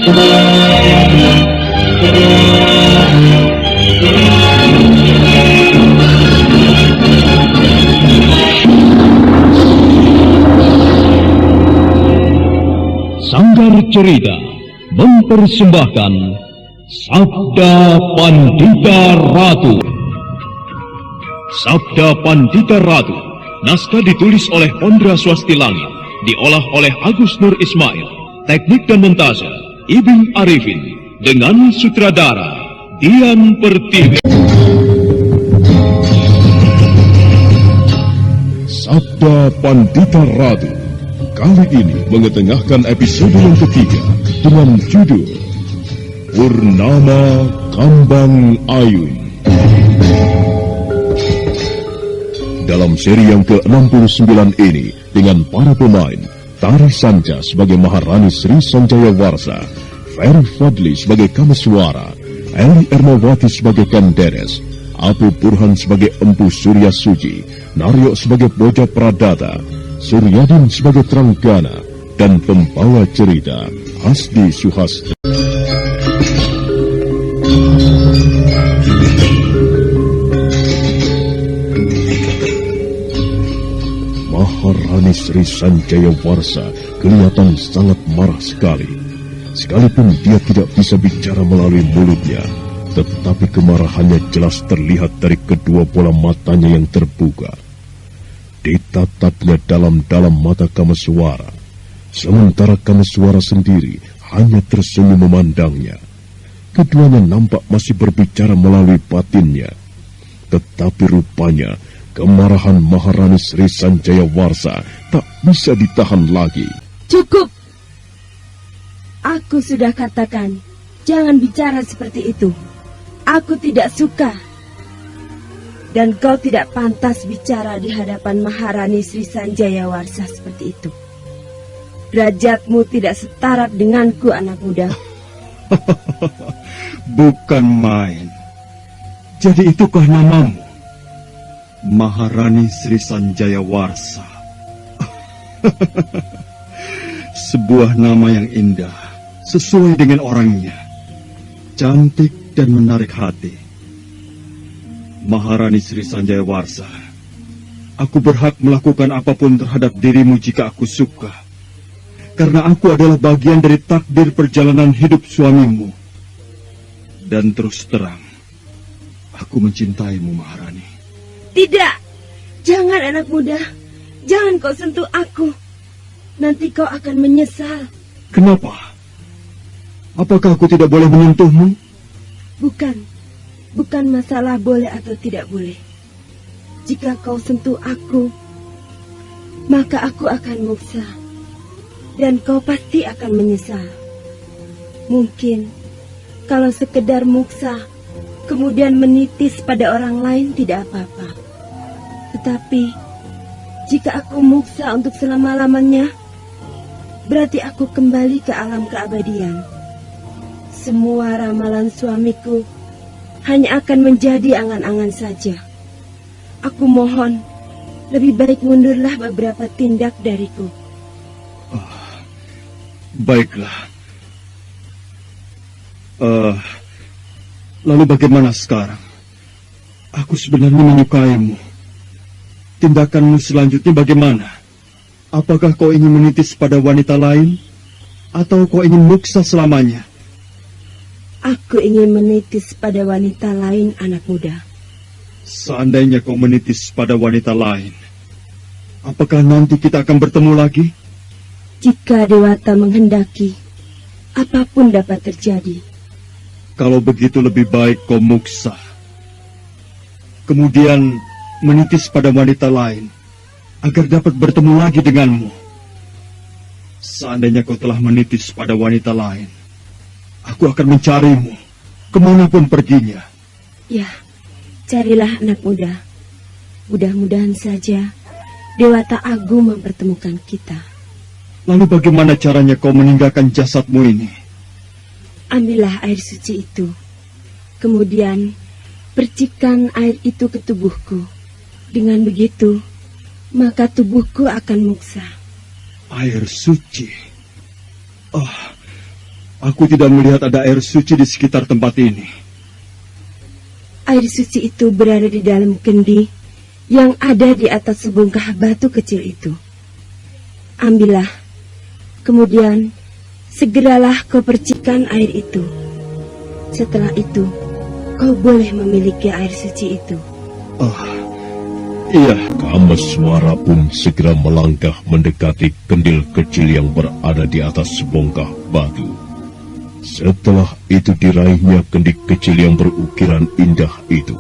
Sanggar Cerita mempersembahkan Sabda Pandita Ratu. Sabda Pandita Ratu, naskah ditulis oleh Pondra Swasti Langit, diolah oleh Agus Nur Ismail, teknik dan montase Ibing Arifin, dengan sutradara Dian Pertiwi. Sabda Pandita Ratu kali ini mengetengahkan episode yang ketiga dengan judul Purnama Kambang Ayun. Dalam seri yang ke-69 ini dengan para pemain Tari Sanja sebagai Maharani Sri Sanjaya Warsa, Ferry Fadli sebagai Kameswara, Eli Ernawati sebagai Kanderes, Apu Burhan sebagai Empu Surya Suci, Naryo sebagai Boja Pradata, Suryadin sebagai Tranggana, dan pembawa cerita Hasdi Suhastra. Maharani Sri Sanjaya Warsa kelihatan sangat marah sekali. Sekalipun dia tidak bisa bicara melalui mulutnya, tetapi kemarahannya jelas terlihat dari kedua bola matanya yang terbuka. Ditatapnya dalam-dalam mata Kameswara, sementara Kameswara sendiri hanya tersenyum memandangnya. Keduanya nampak masih berbicara melalui batinnya, tetapi rupanya kemarahan Maharani Sri Sanjaya Warsa tak bisa ditahan lagi. Cukup! Aku sudah katakan, jangan bicara seperti itu. Aku tidak suka. Dan kau tidak pantas bicara di hadapan Maharani Sri Sanjaya Warsa seperti itu. Derajatmu tidak setara denganku, anak muda. Bukan main. Jadi itukah namamu? Maharani Sri Sanjaya Warsa. Sebuah nama yang indah, sesuai dengan orangnya. Cantik dan menarik hati. Maharani Sri Sanjaya Warsa, aku berhak melakukan apapun terhadap dirimu jika aku suka. Karena aku adalah bagian dari takdir perjalanan hidup suamimu. Dan terus terang, aku mencintaimu, Maharani. Tidak, jangan anak muda. Jangan kau sentuh aku. Nanti kau akan menyesal. Kenapa? Apakah aku tidak boleh menyentuhmu? Bukan masalah boleh atau tidak boleh. Jika kau sentuh aku, maka aku akan muksa. Dan kau pasti akan menyesal. Mungkin kalau sekedar muksa, kemudian menitis pada orang lain tidak apa-apa. Tetapi jika aku muksa untuk selama-lamanya, berarti aku kembali ke alam keabadian. Semua ramalan suamiku hanya akan menjadi angan-angan saja. Aku mohon, lebih baik mundurlah beberapa tindak dariku. Baiklah. Lalu bagaimana sekarang? Aku sebenarnya menyukaimu. Tindakanmu selanjutnya bagaimana? Apakah kau ingin menitis pada wanita lain? Atau kau ingin muksa selamanya? Aku ingin menitis pada wanita lain, anak muda. Seandainya kau menitis pada wanita lain, apakah nanti kita akan bertemu lagi? Jika Dewata menghendaki, apapun dapat terjadi. Kalau begitu lebih baik kau muksa. Kemudian menitis pada wanita lain, agar dapat bertemu lagi denganmu. Seandainya kau telah menitis pada wanita lain, aku akan mencarimu, kemanapun perginya. Ya, carilah anak muda. Mudah-mudahan saja Dewata Agung mempertemukan kita. Lalu bagaimana caranya kau meninggalkan jasadmu ini? Ambillah air suci itu. Kemudian percikan air itu ke tubuhku. Dengan begitu, maka tubuhku akan muksa. Air suci? Aku tidak melihat ada air suci di sekitar tempat ini. Air suci itu berada di dalam kendi yang ada di atas sebongkah batu kecil itu. Ambillah, kemudian segeralah kau percikan air itu. Setelah itu, kau boleh memiliki air suci itu. Oh, iya. Kameswara pun segera melangkah mendekati kendil kecil yang berada di atas sebongkah batu. Setelah itu diraihnya kendi kecil yang berukiran indah itu.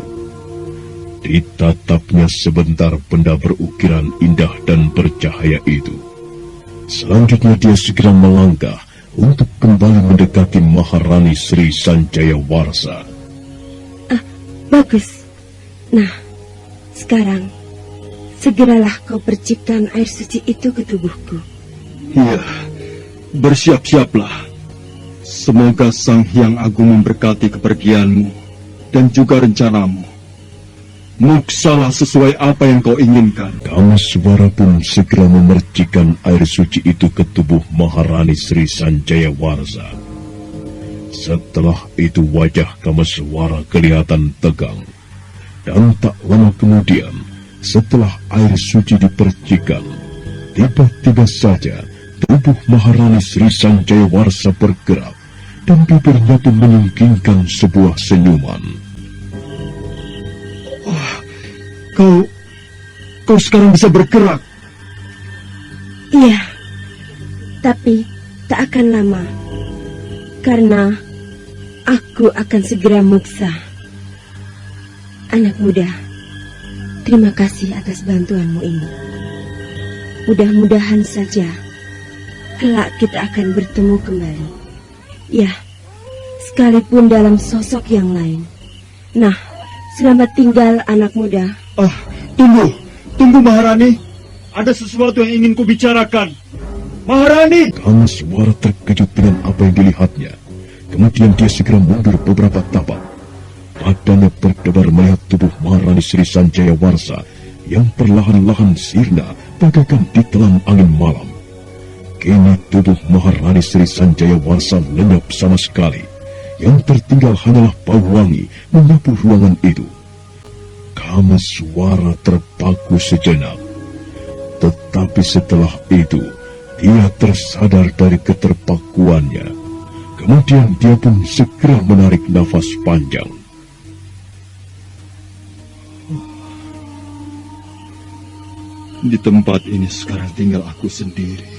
Ditatapnya sebentar benda berukiran indah dan bercahaya itu. Selanjutnya dia segera melangkah untuk kembali mendekati Maharani Sri Sanjaya Warsa. Bagus. Nah, sekarang segeralah kau percikan air suci itu ke tubuhku. Iya, bersiap-siaplah. Semoga Sang Hyang Agung memberkati kepergianmu dan juga rencanamu. Muksalah sesuai apa yang kau inginkan. Kameswara pun segera memercikan air suci itu ke tubuh Maharani Sri Sanjaya Warsa. Setelah itu wajah Kameswara kelihatan tegang. Dan tak lama kemudian, setelah air suci dipercikan, tiba-tiba saja tubuh Maharani Sri Sanjaya Warsa bergerak dan bibirnya pun menyingkingkan sebuah senyuman. Kau sekarang bisa bergerak. Iya, tapi tak akan lama, karena aku akan segera muksa. Anak muda, terima kasih atas bantuanmu ini. Mudah-mudahan saja kelak kita akan bertemu kembali. Ya, sekalipun dalam sosok yang lain. Nah, selamat tinggal anak muda. Tunggu Maharani. Ada sesuatu yang ingin kubicarakan. Maharani! Kameswara terkejut dengan apa yang dilihatnya. Kemudian dia segera mundur beberapa tapak. Badannya berdebar melihat tubuh Maharani Sri Sanjaya Warsa yang perlahan-lahan sirna bagaikan ditelan angin malam. Kini tubuh Maharani Sri Sanjaya Warsa lenyap sama sekali. Yang tertinggal hanyalah bau wangi menyapu ruangan itu. Kameswara terpaku sejenak. Tetapi setelah itu, dia tersadar dari keterpakuannya. Kemudian dia pun segera menarik nafas panjang. Di tempat ini sekarang tinggal aku sendiri.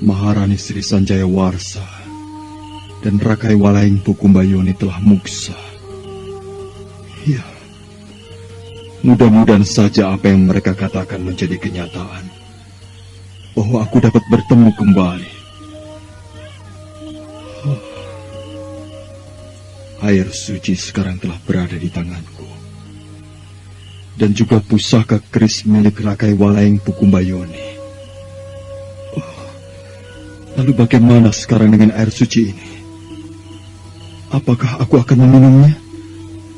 Maharani Sri Sanjaya Warsa dan Rakai Walaing Pukumbayoni telah muksa. Ya, mudah-mudahan saja apa yang mereka katakan menjadi kenyataan, bahwa aku dapat bertemu kembali. Air suci sekarang telah berada di tanganku, dan juga pusaka keris milik Rakai Walaing Pukumbayoni. Lalu bagaimana sekarang dengan air suci ini? Apakah aku akan meminumnya?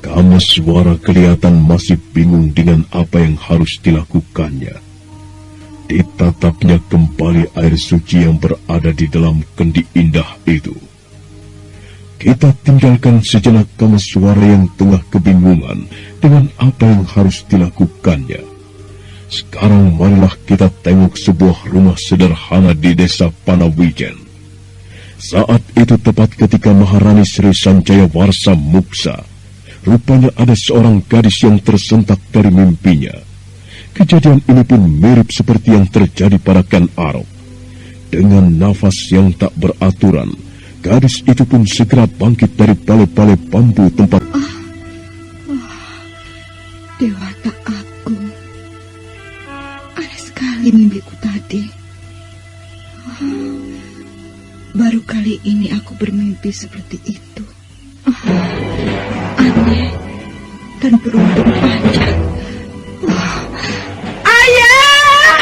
Kameswara kelihatan masih bingung dengan apa yang harus dilakukannya. Ditatapnya kembali air suci yang berada di dalam kendi indah itu. Kita tinggalkan sejenak Kameswara yang tengah kebingungan dengan apa yang harus dilakukannya. Sekarang marilah kita tengok sebuah rumah sederhana di desa Panawijen. Saat itu tepat ketika Maharani Sri Sanjaya Warsa muksa, rupanya ada seorang gadis yang tersentak dari mimpinya. Kejadian ini pun mirip seperti yang terjadi pada Kan Arok. Dengan nafas yang tak beraturan, gadis itu pun segera bangkit dari balai-balai bambu tempat. Dewata Agung, aneh sekali mimpiku tadi. Baru kali ini aku bermimpi seperti itu. Aneh dan beruntung aja. Ayah!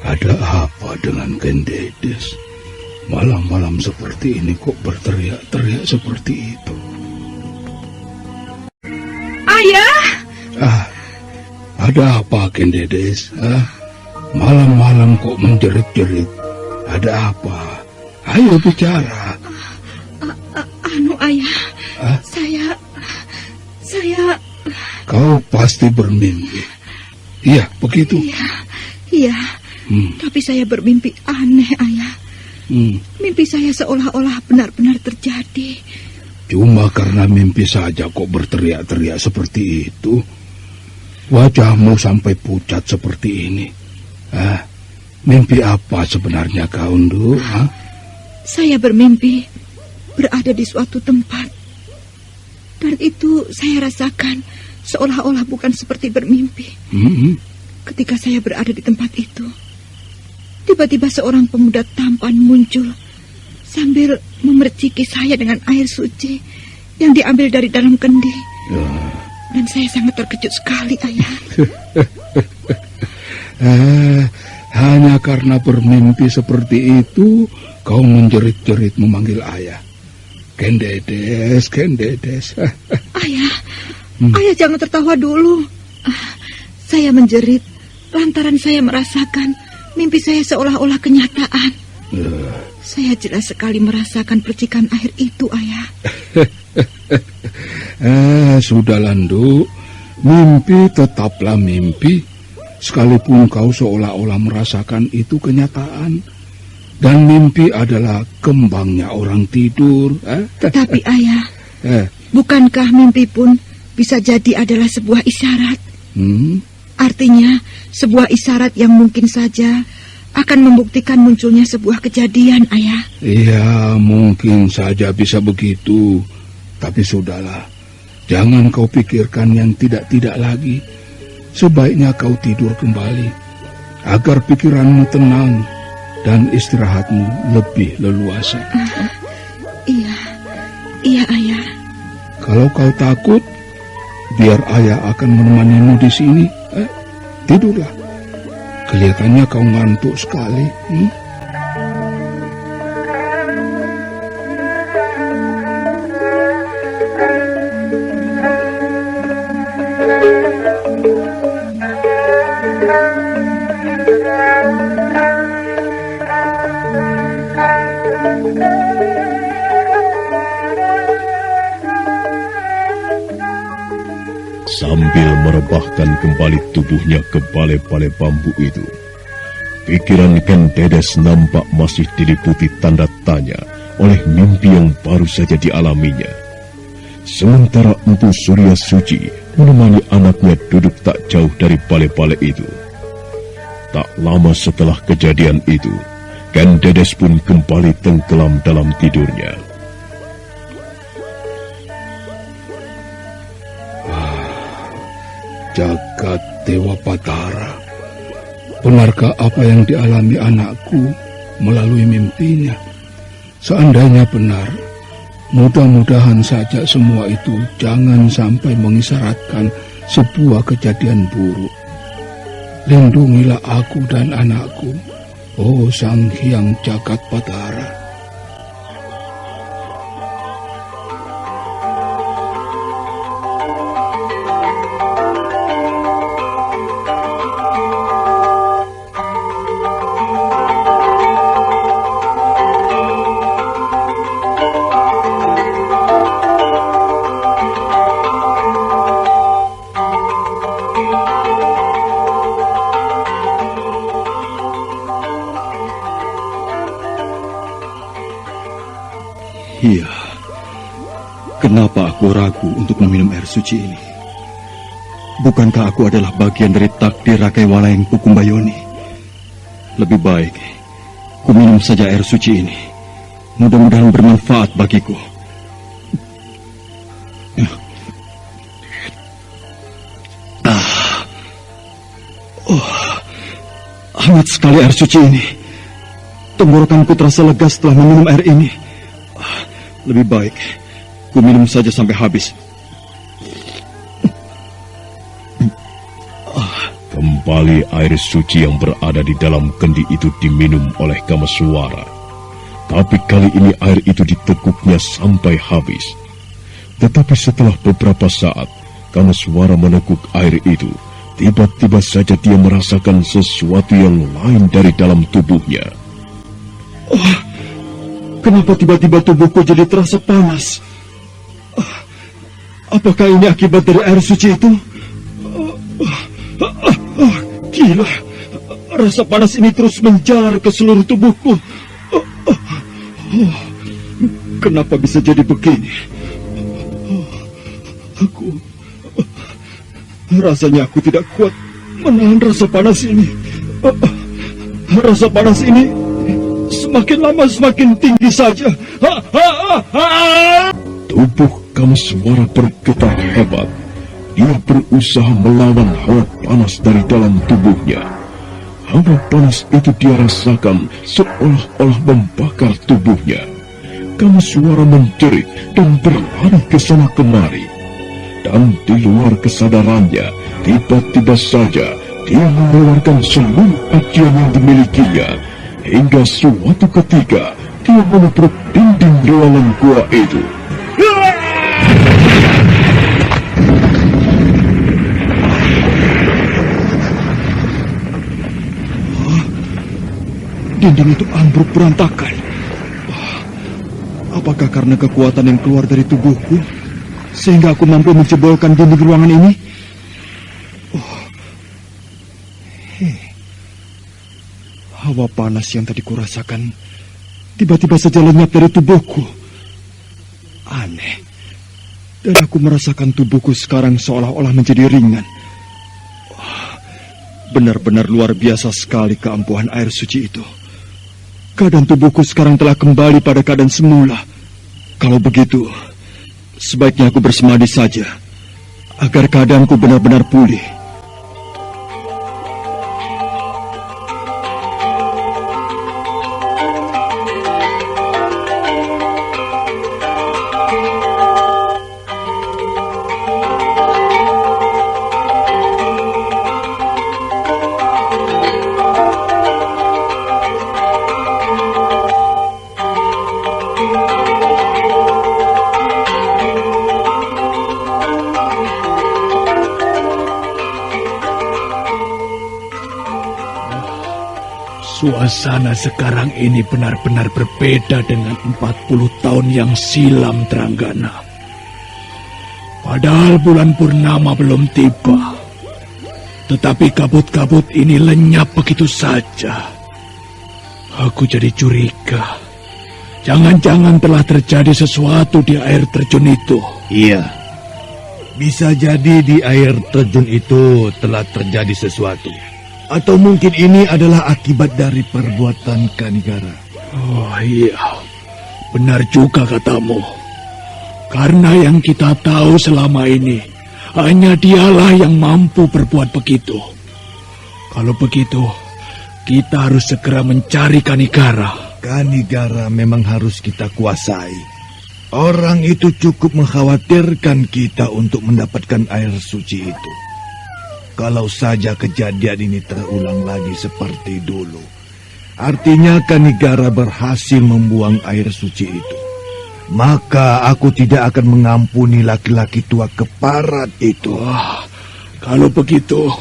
Ada apa dengan Gendedes? Malam-malam seperti ini kok berteriak-teriak seperti itu? Ayah! Ada apa Gendedes? Malam-malam kok menjerit-jerit? Ada apa? Ayo bicara. Ayah, Hah? saya... Kau pasti bermimpi. Iya, begitu. Iya. Tapi saya bermimpi aneh, Ayah. Mimpi saya seolah-olah benar-benar terjadi. Cuma karena mimpi saja kok berteriak-teriak seperti itu. Wajahmu sampai pucat seperti ini. Mimpi apa sebenarnya kau, Ndu? Saya bermimpi berada di suatu tempat. Dan itu saya rasakan seolah-olah bukan seperti bermimpi. Ketika saya berada di tempat itu, tiba-tiba seorang pemuda tampan muncul sambil memerciki saya dengan air suci yang diambil dari dalam kendi. Dan saya sangat terkejut sekali, Ayah. Hanya karena bermimpi seperti itu, kau menjerit-jerit memanggil ayah. Kendedes, Kendedes. Ayah, Ayah jangan tertawa dulu. Saya menjerit lantaran saya merasakan mimpi saya seolah-olah kenyataan. Saya jelas sekali merasakan percikan air itu, Ayah. Sudahlah, Ndu. Mimpi tetaplah mimpi. Sekalipun kau seolah-olah merasakan itu kenyataan. Dan mimpi adalah kembangnya orang tidur. Tetapi Ayah, bukankah mimpi pun bisa jadi adalah sebuah isyarat? Artinya, sebuah isyarat yang mungkin saja akan membuktikan munculnya sebuah kejadian, Ayah. Iya, mungkin saja bisa begitu. Tapi sudahlah, jangan kau pikirkan yang tidak-tidak lagi. Sebaiknya kau tidur kembali, agar pikiranmu tenang dan istirahatmu lebih leluasa. Iya, Ayah. Kalau kau takut, biar ayah akan menemanimu di sini. Tidurlah. Kelihatannya kau ngantuk sekali. Sambil merebahkan kembali tubuhnya ke balai-balai bambu itu, pikiran Kendedes nampak masih diliputi tanda tanya oleh mimpi yang baru saja dialaminya. Sementara Empu Surya Suci menemani anaknya duduk tak jauh dari balai-balai itu. Tak lama setelah kejadian itu, Kendedes pun kembali tenggelam dalam tidurnya. Jagat Dewa Batara, benarkah apa yang dialami anakku melalui mimpinya? Seandainya benar, mudah-mudahan saja semua itu jangan sampai mengisyaratkan sebuah kejadian buruk. Lindungilah aku dan anakku, oh Sang Hyang Jagat Batara. Iya, kenapa aku ragu untuk meminum air suci ini? Bukankah aku adalah bagian dari takdir Rakai Walayang Pukumbayoni? Lebih baik, ku minum saja air suci ini. Mudah-mudahan bermanfaat bagiku. Hangat sekali air suci ini. Tenggorokanku terasa lega setelah meminum air ini. Lebih baik, ku minum saja sampai habis. Kembali air suci yang berada di dalam kendi itu diminum oleh Kameswara. Tapi kali ini air itu diteguknya sampai habis. Tetapi setelah beberapa saat, Kameswara meneguk air itu. Tiba-tiba saja dia merasakan sesuatu yang lain dari dalam tubuhnya. Kenapa tiba-tiba tubuhku jadi terasa panas? Apakah ini akibat dari air suci itu? Gila, rasa panas ini terus menjalar ke seluruh tubuhku. Kenapa bisa jadi begini? Rasanya aku tidak kuat menahan rasa panas ini. Rasa panas ini semakin lama semakin tinggi saja. Tubuh Kameswara bergetar hebat. Dia berusaha melawan hawa panas dari dalam tubuhnya. Hawa panas itu dia rasakan seolah-olah membakar tubuhnya. Kameswara menjerit dan berlari ke sana kemari. Dan di luar kesadarannya, tiba-tiba saja dia mengeluarkan seluruh ajian yang dimilikinya. Hingga suatu ketika, dia menubruk dinding ruangan gua itu. Dinding itu ambruk berantakan. Apakah karena kekuatan yang keluar dari tubuhku sehingga aku mampu menjebolkan dinding ruangan ini? Hawa panas yang tadi kurasakan tiba-tiba saja lenyap dari tubuhku. Aneh. Dan aku merasakan tubuhku sekarang seolah-olah menjadi ringan. Benar-benar luar biasa sekali keampuhan air suci itu. Keadaan tubuhku sekarang telah kembali pada keadaan semula. Kalau begitu, sebaiknya aku bersemadi saja, agar keadaanku benar-benar pulih. Suasana sekarang ini benar-benar berbeda dengan 40 tahun yang silam, Tranggana. Padahal bulan purnama belum tiba, tetapi kabut-kabut ini lenyap begitu saja. Aku jadi curiga. Jangan-jangan telah terjadi sesuatu di air terjun itu. Iya, bisa jadi di air terjun itu telah terjadi sesuatu. Atau mungkin ini adalah akibat dari perbuatan Kanigara. Oh iya, benar juga katamu. Karena yang kita tahu selama ini, hanya dialah yang mampu berbuat begitu. Kalau begitu, kita harus segera mencari Kanigara. Kanigara memang harus kita kuasai. Orang itu cukup mengkhawatirkan kita untuk mendapatkan air suci itu. Kalau saja kejadian ini terulang lagi seperti dulu, artinya Kanigara berhasil membuang air suci itu. Maka aku tidak akan mengampuni laki-laki tua keparat itu. Wah, kalau begitu,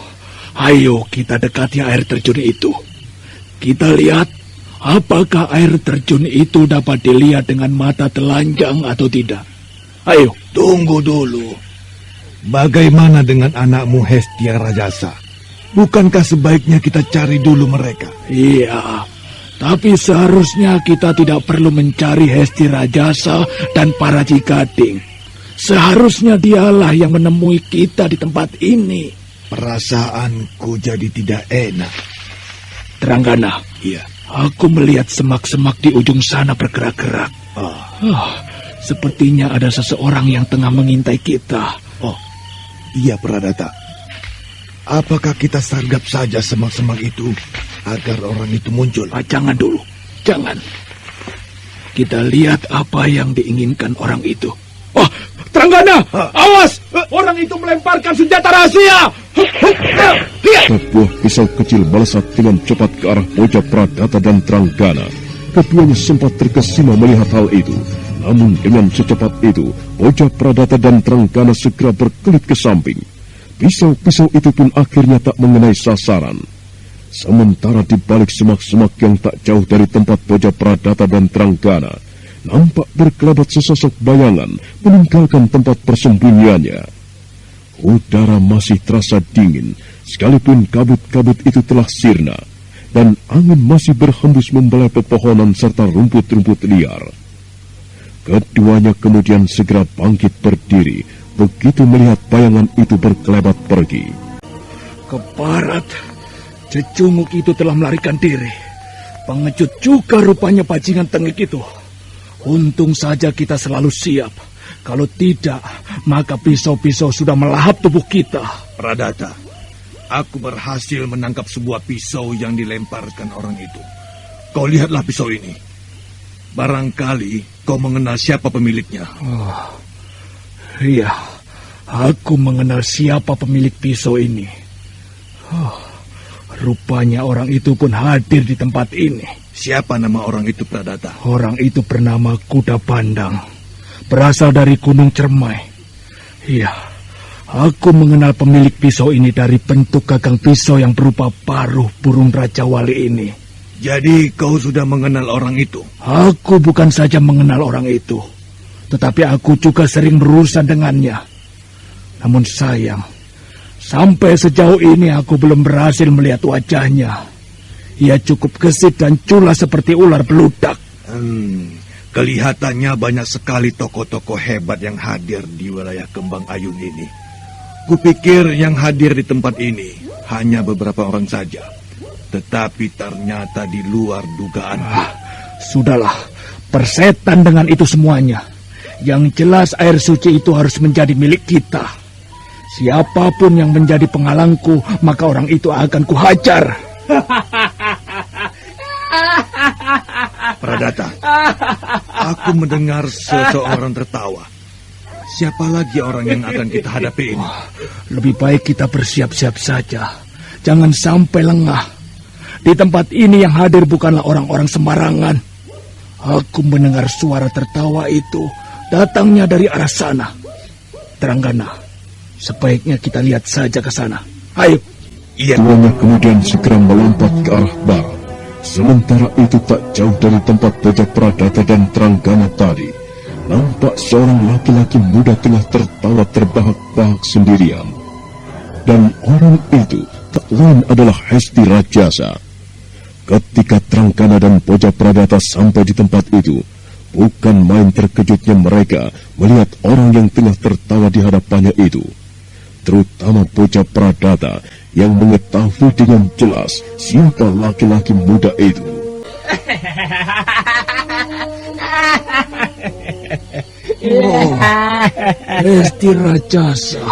ayo kita dekati air terjun itu. Kita lihat apakah air terjun itu dapat dilihat dengan mata telanjang atau tidak. Ayo. Tunggu dulu. Bagaimana dengan anakmu Hestia Rajasa? Bukankah sebaiknya kita cari dulu mereka? Iya, tapi seharusnya kita tidak perlu mencari Hesti Rajasa dan para Cigading. Seharusnya dialah yang menemui kita di tempat ini. Perasaanku jadi tidak enak. Tranggana, iya. Aku melihat semak-semak di ujung sana bergerak-gerak. Sepertinya ada seseorang yang tengah mengintai kita. Iya, Pradata. Apakah kita sargap saja semak-semak itu agar orang itu muncul? Jangan dulu, jangan. Kita lihat apa yang diinginkan orang itu. Tranggana, awas! Orang itu melemparkan senjata rahasia. Sebuah pisau kecil melesat dengan cepat ke arah Boja Pradata dan Tranggana. Keduanya sempat terkesima melihat hal itu. Namun dengan secepat itu, Boja Pradata dan Tranggana segera berkelit ke samping. Pisau-pisau itu pun akhirnya tak mengenai sasaran. Sementara di balik semak-semak yang tak jauh dari tempat Poja Pradata dan Tranggana, nampak berkelabat sesosok bayangan meninggalkan tempat persembunyiannya. Udara masih terasa dingin, sekalipun kabut-kabut itu telah sirna, dan angin masih berhembus membelai pepohonan serta rumput-rumput liar. Keduanya kemudian segera bangkit berdiri, begitu melihat bayangan itu berkelebat pergi. Keparat, cecunguk itu telah melarikan diri. Pengecut juga rupanya bajingan tengik itu. Untung saja kita selalu siap. Kalau tidak, maka pisau-pisau sudah melahap tubuh kita. Pradata, aku berhasil menangkap sebuah pisau yang dilemparkan orang itu. Kau lihatlah pisau ini. Barangkali kau mengenal siapa pemiliknya. Oh, iya, aku mengenal siapa pemilik pisau ini. Rupanya orang itu pun hadir di tempat ini. Siapa nama orang itu, Pradata? Orang itu bernama Kuda Pandang, berasal dari Gunung Cermai. Iya, aku mengenal pemilik pisau ini dari bentuk gagang pisau yang berupa paruh burung Raja Wali ini. Jadi kau sudah mengenal orang itu? Aku bukan saja mengenal orang itu, tetapi aku juga sering berurusan dengannya. Namun sayang, sampai sejauh ini aku belum berhasil melihat wajahnya. Ia cukup gesit dan culas seperti ular beludak. Kelihatannya banyak sekali tokoh-tokoh hebat yang hadir di wilayah Kembang Ayun ini. Kupikir yang hadir di tempat ini hanya beberapa orang saja. Tetapi ternyata di luar dugaanku. Sudahlah, persetan dengan itu semuanya. Yang jelas air suci itu harus menjadi milik kita. Siapapun yang menjadi penghalangku, maka orang itu akan kuhajar. Pradata, aku mendengar seseorang tertawa. Siapa lagi orang yang akan kita hadapi ini? Lebih baik kita bersiap-siap saja. Jangan sampai lengah. Di tempat ini yang hadir bukanlah orang-orang sembarangan. Aku mendengar suara tertawa itu datangnya dari arah sana. Tranggana, sebaiknya kita lihat saja ke sana. Ayo. Iya. Keduanya kemudian segera melompat ke arah barat. Sementara itu tak jauh dari tempat Poja Pradata dan Tranggana tadi, nampak seorang laki-laki muda tengah tertawa terbahak-bahak sendirian. Dan orang itu tak lain adalah Hesti Rajasa. Ketika Tranggana dan Poja Pradata sampai di tempat itu, bukan main terkejutnya mereka melihat orang yang tengah tertawa di hadapannya itu. Terutama Poja Pradata yang mengetahui dengan jelas siapa laki-laki muda itu. Oh, Hesti Rajasa.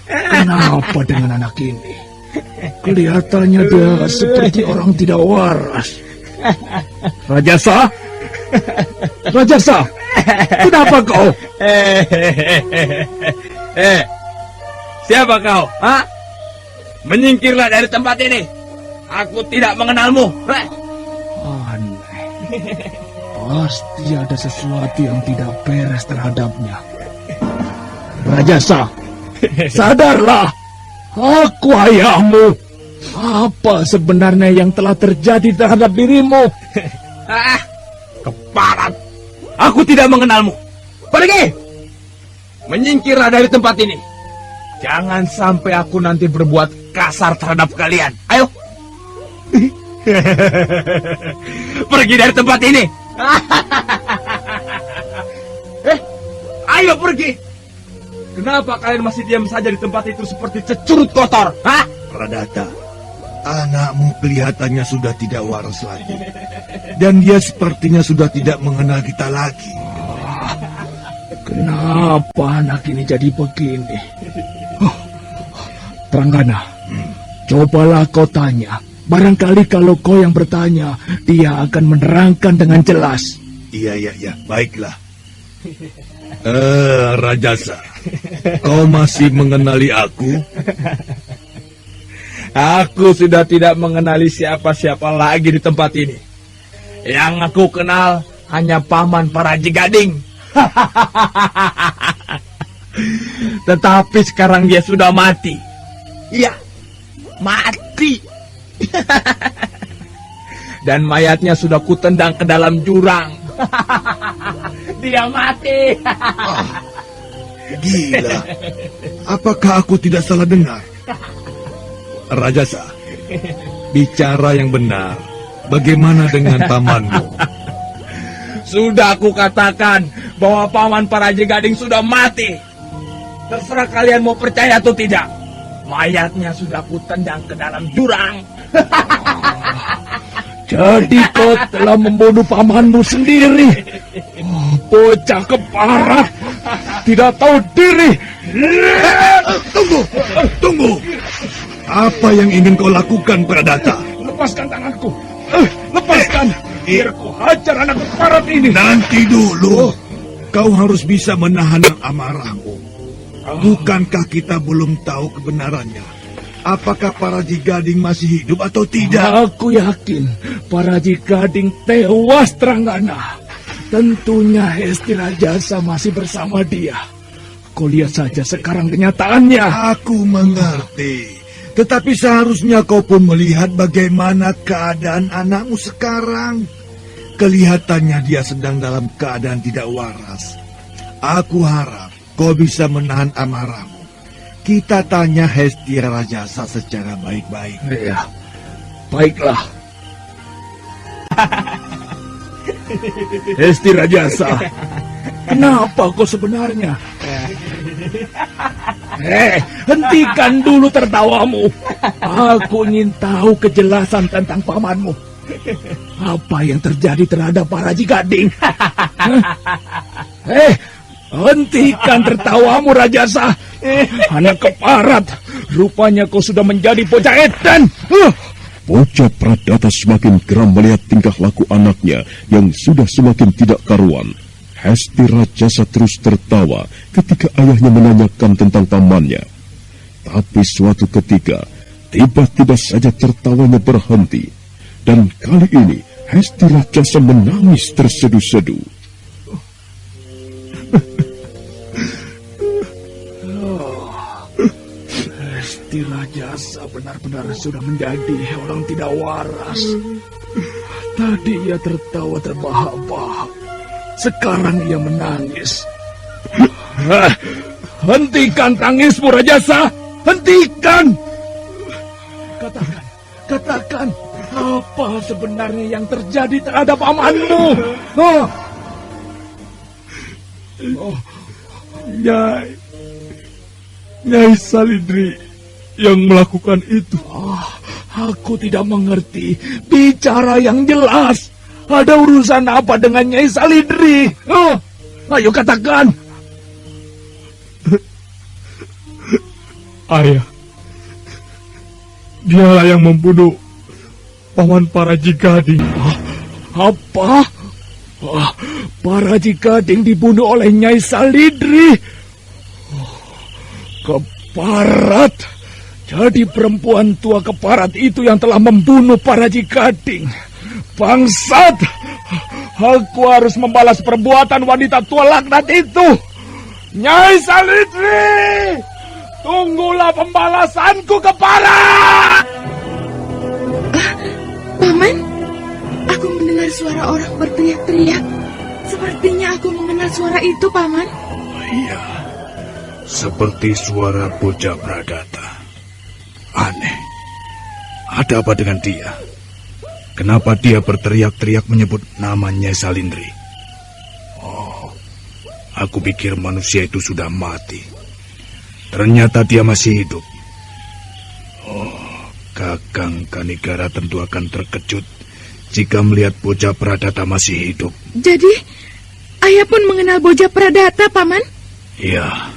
Kenapa dengan anak ini? Kelihatannya dia seperti orang tidak waras. Rajasa? Rajasa, kenapa kau? Siapa kau? Hah? Menyingkirlah dari tempat ini. Aku tidak mengenalmu. Aneh. Pasti ada sesuatu yang tidak beres terhadapnya. Rajasa, sadarlah. Aku ayahmu. Apa sebenarnya yang telah terjadi terhadap dirimu? Keparat. Aku tidak mengenalmu. Pergi. Menyingkirlah dari tempat ini. Jangan sampai aku nanti berbuat kasar terhadap kalian. Ayo. Pergi dari tempat ini. Ayo pergi. Kenapa kalian masih diam saja di tempat itu seperti cecurut kotor? Hah? Pradata, anakmu kelihatannya sudah tidak waras lagi. Dan dia sepertinya sudah tidak mengenal kita lagi. Kenapa anak ini jadi begini? Tranggana, cobalah kau tanya. Barangkali kalau kau yang bertanya, dia akan menerangkan dengan jelas. Iya, baiklah. Rajasa, kau masih mengenali aku? Aku sudah tidak mengenali siapa-siapa lagi di tempat ini. Yang aku kenal hanya paman Paraji Gading. Tetapi sekarang dia sudah mati. Iya, mati. Dan mayatnya sudah kutendang ke dalam jurang. Dia mati. Gila. Apakah aku tidak salah dengar? Rajasa, bicara yang benar. Bagaimana dengan pamanmu? Sudah aku katakan bahwa paman Paraji Gading sudah mati. Terserah kalian mau percaya atau tidak. Mayatnya sudah kutendang ke dalam jurang. Jadi kau telah membunuh pamanmu sendiri. Bocah keparat, tidak tahu diri. Tunggu. Apa yang ingin kau lakukan, Pradata? Lepaskan tanganku. Lepaskan. Biar ku hajar anak keparat ini. Nanti dulu. Kau harus bisa menahan amarahmu. Bukankah kita belum tahu kebenarannya? Apakah Paraji Gading masih hidup atau tidak? Aku yakin Paraji Gading tewas Tranggana. Tentunya Hesti Rajasa masih bersama dia. Kau lihat saja sekarang kenyataannya. Aku mengerti. Tetapi seharusnya kau pun melihat bagaimana keadaan anakmu sekarang. Kelihatannya dia sedang dalam keadaan tidak waras. Aku harap kau bisa menahan amarahmu. Kita tanya Hesti Rajasa secara baik-baik. Iya, baiklah. Hesti Rajasa, kenapa kau sebenarnya? Hentikan dulu tertawamu. Aku ingin tahu kejelasan tentang pamanmu. Apa yang terjadi terhadap Paraji Gading? Hentikan tertawamu, Rajasa. Anak keparat, rupanya kau sudah menjadi bocah edan. Bocah Pradata semakin geram melihat tingkah laku anaknya yang sudah semakin tidak karuan. Hesti Rajasa terus tertawa ketika ayahnya menanyakan tentang pamannya. Tapi suatu ketika, tiba-tiba saja tertawanya berhenti. Dan kali ini, Hesti Rajasa menangis terseduh-seduh. Hesti Rajasa benar-benar sudah menjadi orang tidak waras. Tadi ia tertawa terbahak-bahak. Sekarang ia menangis. Hentikan tangismu, Rajasa. Hentikan. Katakan. Apa sebenarnya yang terjadi terhadap pamanmu? Nyai Salindri yang melakukan itu. Aku tidak mengerti. Bicara yang jelas. Ada urusan apa dengan Nyai Salindri? Ayo katakan. Ayah, dialah yang membunuh Paman Paraji Gading. Apa? Paraji Gading dibunuh oleh Nyai Salindri. Keparat. Jadi perempuan tua keparat itu yang telah membunuh Paraji Gading. Bangsat. Aku harus membalas perbuatan wanita tua laknat itu. Nyai Salindri, tunggulah pembalasanku, keparat. Paman, aku mendengar suara orang berteriak-teriak. Sepertinya aku mengenal suara itu, Paman. Iya, seperti suara bocah Pradata. Aneh, ada apa dengan dia? Kenapa dia berteriak-teriak menyebut namanya Salindri? Oh, aku pikir manusia itu sudah mati. Ternyata dia masih hidup. Kakang Kanigara tentu akan terkejut jika melihat bocah Pradata masih hidup. Jadi, ayah pun mengenal bocah Pradata, Paman? Iya.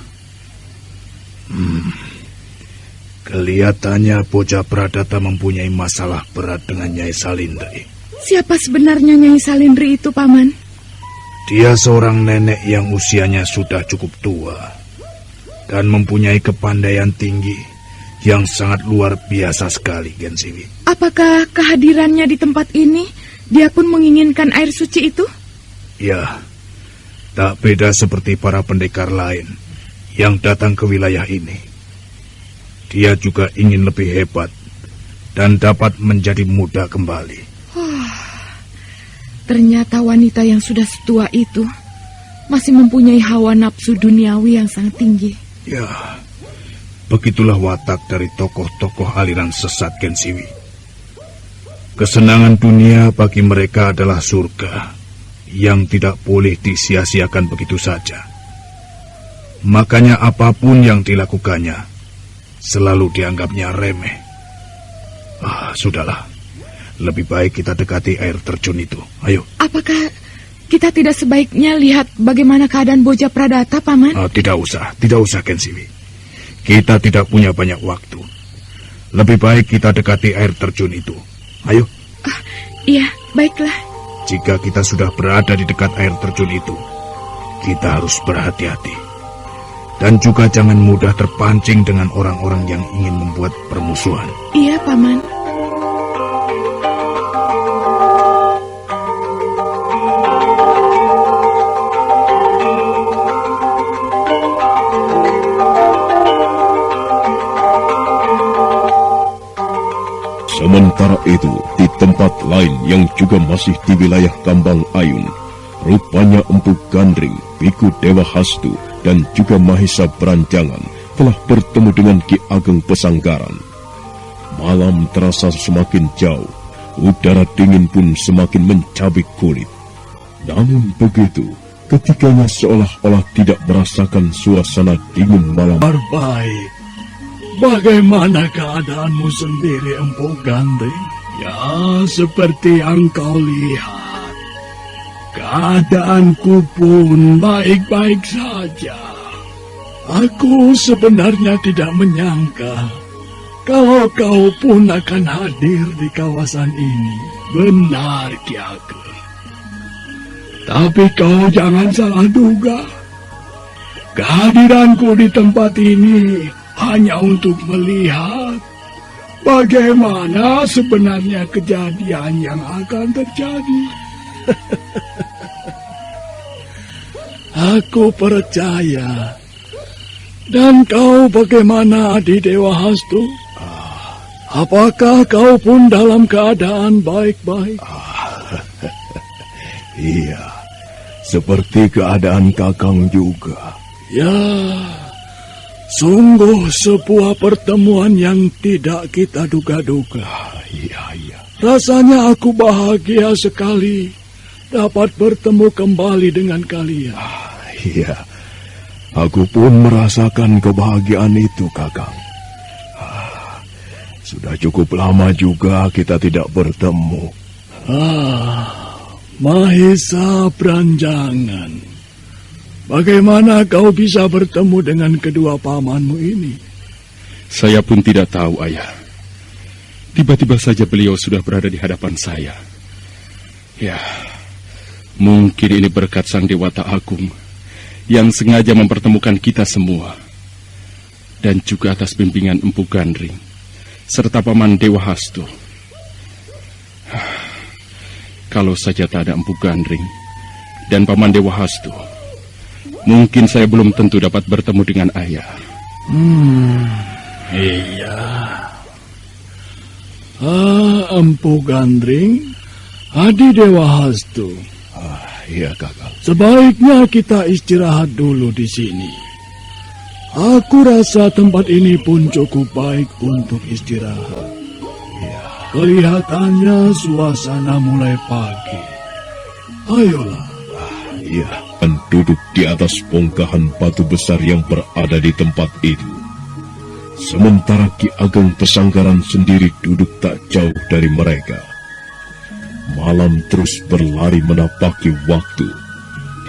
Kelihatannya bocah Pradata mempunyai masalah berat dengan Nyai Salindri. Siapa sebenarnya Nyai Salindri itu, Paman? Dia seorang nenek yang usianya sudah cukup tua dan mempunyai kepandaian tinggi yang sangat luar biasa sekali, Gensiwi. Apakah kehadirannya di tempat ini, dia pun menginginkan air suci itu? Ya, tak beda seperti para pendekar lain yang datang ke wilayah ini. Dia juga ingin lebih hebat dan dapat menjadi muda kembali. Ternyata wanita yang sudah setua itu masih mempunyai hawa nafsu duniawi yang sangat tinggi. Ya, begitulah watak dari tokoh-tokoh aliran sesat Kensiwi. Kesenangan dunia bagi mereka adalah surga yang tidak boleh disia-siakan begitu saja. Makanya apapun yang dilakukannya selalu dianggapnya remeh. Sudahlah. Lebih baik kita dekati air terjun itu. Ayo. Apakah kita tidak sebaiknya lihat bagaimana keadaan Boja Pradata, Paman? Tidak usah Kensiwi. Kita tidak punya banyak waktu. Lebih baik kita dekati air terjun itu. Ayo. Iya, baiklah. Jika kita sudah berada di dekat air terjun itu, kita harus berhati-hati. Dan juga jangan mudah terpancing dengan orang-orang yang ingin membuat permusuhan. Iya, Paman. Sementara itu, di tempat lain yang juga masih di wilayah Kambang Ayun, rupanya Empu Gandring, Biku Dewa Hastu, dan juga Mahisa Beranjangan telah bertemu dengan Ki Ageng Pesanggaran. Malam terasa semakin jauh, udara dingin pun semakin mencabik kulit. Namun begitu, ketiganya seolah-olah tidak merasakan suasana dingin malam. Baik. Bagaimana keadaanmu sendiri, Empu Gandring? Ya, seperti yang kau lihat, keadaanku pun baik-baik saja. Aku sebenarnya tidak menyangka kalau kau pun akan hadir di kawasan ini. Benar, Ki Ageng. Tapi kau jangan salah duga. Kehadiranku di tempat ini hanya untuk melihat bagaimana sebenarnya kejadian yang akan terjadi. Aku percaya. Dan kau bagaimana, Adi Dewa Hastu? Apakah kau pun dalam keadaan baik-baik? Iya, seperti keadaan Kakang juga. Ya, sungguh sebuah pertemuan yang tidak kita duga-duga. Iya. Rasanya aku bahagia sekali dapat bertemu kembali dengan kalian. Iya, aku pun merasakan kebahagiaan itu, Kakang. Sudah cukup lama juga kita tidak bertemu. Mahisa Beranjangan, bagaimana kau bisa bertemu dengan kedua pamanmu ini? Saya pun tidak tahu, Ayah. Tiba-tiba saja beliau sudah berada di hadapan saya. Ya, mungkin ini berkat Sang Dewata Agung yang sengaja mempertemukan kita semua. Dan juga atas bimbingan Empu Gandring serta Paman Dewa Hastu. Kalau saja tak ada Empu Gandring dan Paman Dewa Hastu, mungkin saya belum tentu dapat bertemu dengan Ayah. Iya. Empu Gandring, Adi Dewa Hastu. Iya, Kakang. Sebaiknya kita istirahat dulu di sini. Aku rasa tempat ini pun cukup baik untuk istirahat. Ya, kelihatannya suasana mulai pagi. Ayolah. Iya, dan duduk di atas bongkahan batu besar yang berada di tempat itu. Sementara Ki Ageng Pesanggaran sendiri duduk tak jauh dari mereka. Malam terus berlari menapaki waktu.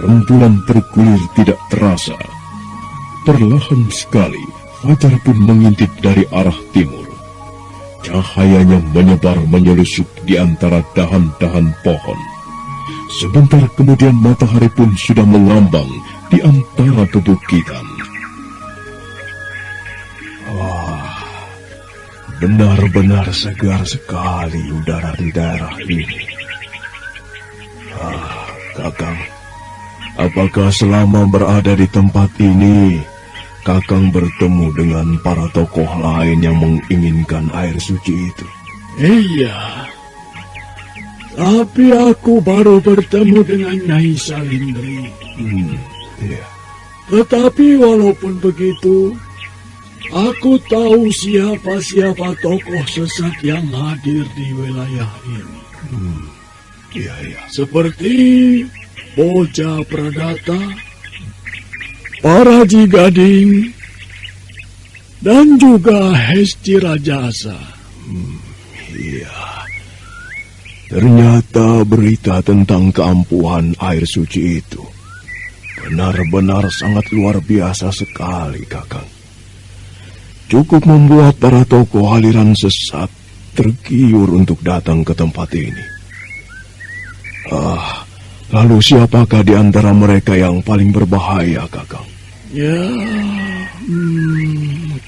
Rembulan bergulir tidak terasa. Perlahan sekali, fajar pun mengintip dari arah timur. Cahayanya menyebar menyelusup di antara dahan-dahan pohon. Sebentar kemudian matahari pun sudah melambang di antara pebukitan. Wah, benar-benar segar sekali udara di daerah ini. Kakang, apakah selama berada di tempat ini Kakang bertemu dengan para tokoh lain yang menginginkan air suci itu? Iya. Tapi aku baru bertemu dengan Nyai Salindri. Iya. Tetapi walaupun begitu, aku tahu siapa-siapa tokoh sesat yang hadir di wilayah ini. Iya. Seperti Boja Pradata, Paraji Gading, dan juga Hesti Rajasa. Iya. Ternyata berita tentang keampuhan air suci itu benar-benar sangat luar biasa sekali, Kakang. Cukup membuat para tokoh aliran sesat tergiur untuk datang ke tempat ini. Lalu siapakah di antara mereka yang paling berbahaya, Kakang? Ya,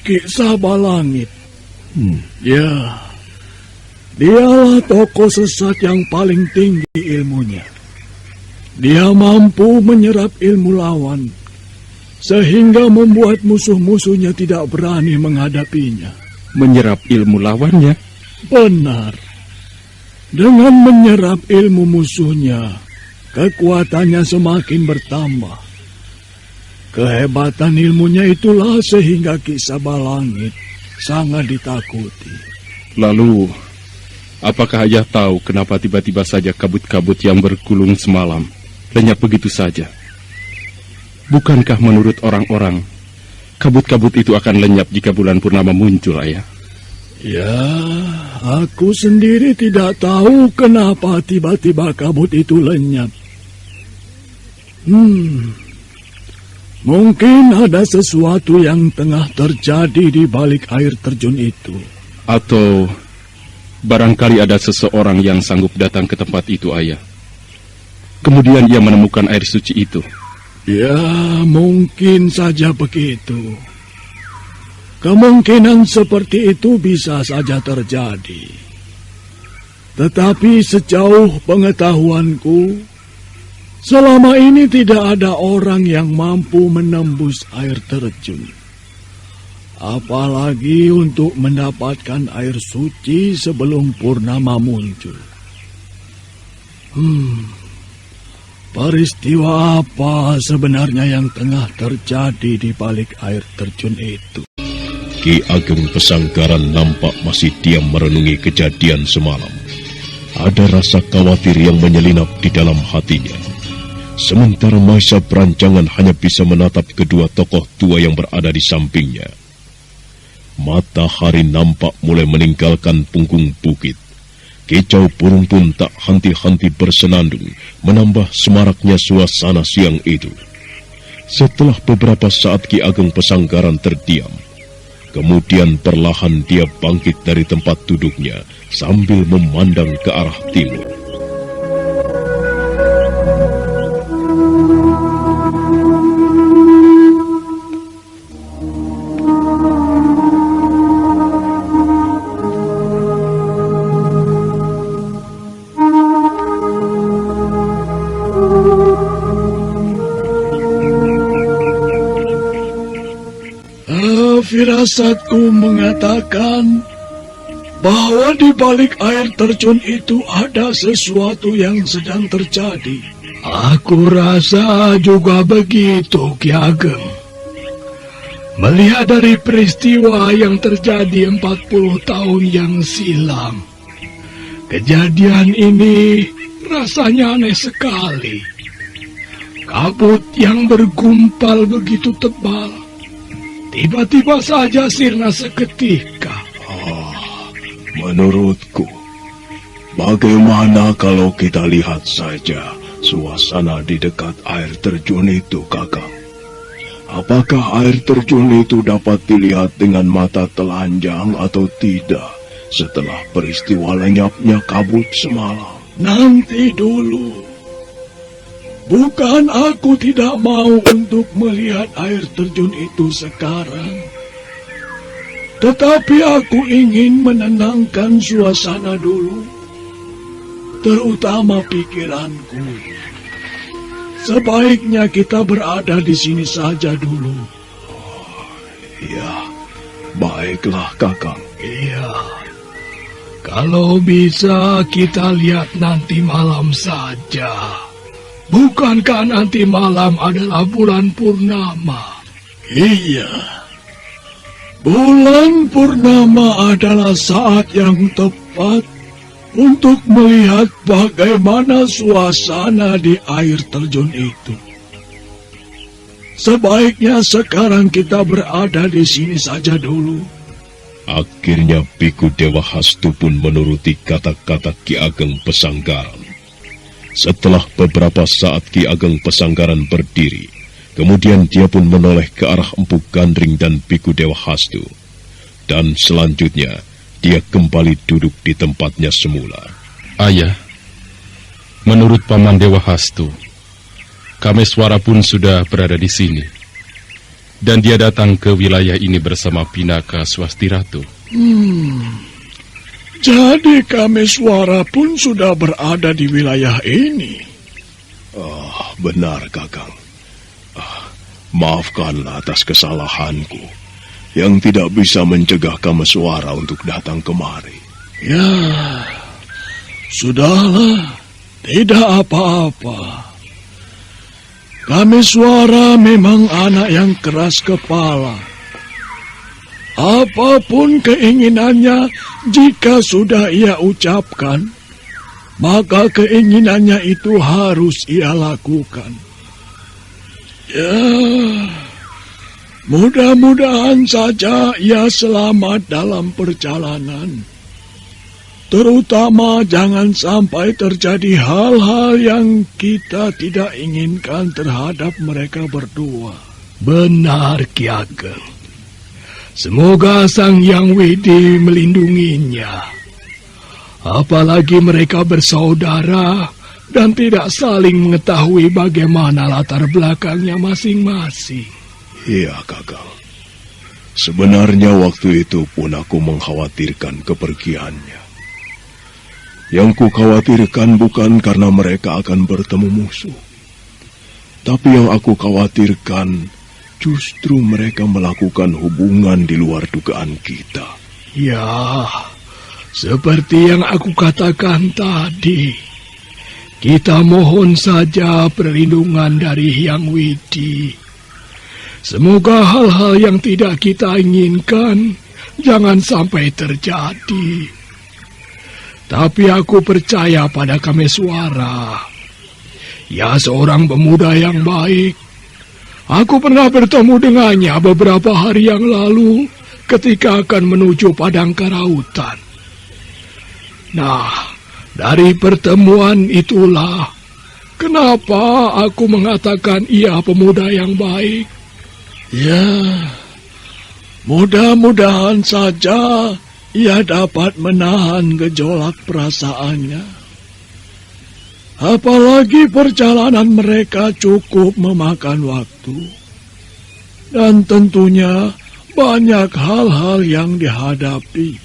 Ki Sabalangit. Ya, dialah tokoh sesat yang paling tinggi ilmunya. Dia mampu menyerap ilmu lawan, sehingga membuat musuh-musuhnya tidak berani menghadapinya. Menyerap ilmu lawannya? Benar. Dengan menyerap ilmu musuhnya, kekuatannya semakin bertambah. Kehebatan ilmunya itulah sehingga Ki Sabalangit sangat ditakuti. Lalu, apakah Ayah tahu kenapa tiba-tiba saja kabut-kabut yang bergulung semalam lenyap begitu saja? Bukankah menurut orang-orang, kabut-kabut itu akan lenyap jika bulan purnama muncul, Ayah? Ya, aku sendiri tidak tahu kenapa tiba-tiba kabut itu lenyap. Mungkin ada sesuatu yang tengah terjadi di balik air terjun itu. Atau barangkali ada seseorang yang sanggup datang ke tempat itu, Ayah. Kemudian ia menemukan air suci itu. Ya, mungkin saja begitu. Kemungkinan seperti itu bisa saja terjadi. Tetapi sejauh pengetahuanku, selama ini tidak ada orang yang mampu menembus air terjun. Apalagi untuk mendapatkan air suci sebelum purnama muncul. Peristiwa apa sebenarnya yang tengah terjadi di balik air terjun itu? Ki Ageng Pesanggaran nampak masih diam merenungi kejadian semalam. Ada rasa khawatir yang menyelinap di dalam hatinya. Sementara Maisa Berancangan hanya bisa menatap kedua tokoh tua yang berada di sampingnya. Matahari nampak mulai meninggalkan punggung bukit. Kicau burung pun tak henti-henti bersenandung, menambah semaraknya suasana siang itu. Setelah beberapa saat Ki Ageng Pesanggaran terdiam, kemudian perlahan dia bangkit dari tempat duduknya sambil memandang ke arah timur. Firasatku mengatakan bahwa di balik air terjun itu ada sesuatu yang sedang terjadi. Aku rasa juga begitu, Ki Ageng. Melihat dari peristiwa yang terjadi 40 tahun yang silam, kejadian ini rasanya aneh sekali. Kabut yang bergumpal begitu tebal, tiba-tiba saja sirna seketika. Menurutku, bagaimana kalau kita lihat saja suasana di dekat air terjun itu, Kakang? Apakah air terjun itu dapat dilihat dengan mata telanjang atau tidak setelah peristiwa lenyapnya kabut semalam? Nanti dulu. Bukan aku tidak mau untuk melihat air terjun itu sekarang. Tetapi aku ingin menenangkan suasana dulu, terutama pikiranku. Sebaiknya kita berada di sini saja dulu. Ya, baiklah Kakang. Iya. Kalau bisa kita lihat nanti malam saja. Bukankah nanti malam adalah bulan purnama? Iya. Bulan purnama adalah saat yang tepat untuk melihat bagaimana suasana di air terjun itu. Sebaiknya sekarang kita berada di sini saja dulu. Akhirnya Biku Dewa Hastu pun menuruti kata-kata Ki Ageng Pesanggaran. Setelah beberapa saat Ki Ageng Pesanggaran berdiri, kemudian dia pun menoleh ke arah Empu Gandring dan Biku Dewa Hastu. Dan selanjutnya, dia kembali duduk di tempatnya semula. Ayah, menurut Paman Dewa Hastu, Kameswara pun sudah berada di sini. Dan dia datang ke wilayah ini bersama Pinaka Swasti Ratu. Jadi Kameswara pun sudah berada di wilayah ini. Benar, Kakang. Maafkanlah atas kesalahanku yang tidak bisa mencegah Kameswara untuk datang kemari. Ya, sudahlah, tidak apa-apa. Kameswara memang anak yang keras kepala. Apapun keinginannya, jika sudah ia ucapkan, maka keinginannya itu harus ia lakukan. Ya, mudah-mudahan saja ia selamat dalam perjalanan. Terutama jangan sampai terjadi hal-hal yang kita tidak inginkan terhadap mereka berdua. Benar, Ki Ageng. Semoga Sang Hyang Widi melindunginya. Apalagi mereka bersaudara dan tidak saling mengetahui bagaimana latar belakangnya masing-masing. Iya, Kakang. Sebenarnya waktu itu pun aku mengkhawatirkan kepergiannya. Yang kukhawatirkan bukan karena mereka akan bertemu musuh. Tapi yang aku khawatirkan justru mereka melakukan hubungan di luar dugaan kita. Ya, seperti yang aku katakan tadi. Kita mohon saja perlindungan dari Hyang Widi. Semoga hal-hal yang tidak kita inginkan jangan sampai terjadi. Tapi aku percaya pada Kameswara. Ya, seorang pemuda yang baik. Aku pernah bertemu dengannya beberapa hari yang lalu ketika akan menuju Padang Karautan. Nah, dari pertemuan itulah kenapa aku mengatakan ia pemuda yang baik. Ya, mudah-mudahan saja ia dapat menahan gejolak perasaannya. Apalagi perjalanan mereka cukup memakan waktu. Dan tentunya banyak hal-hal yang dihadapi.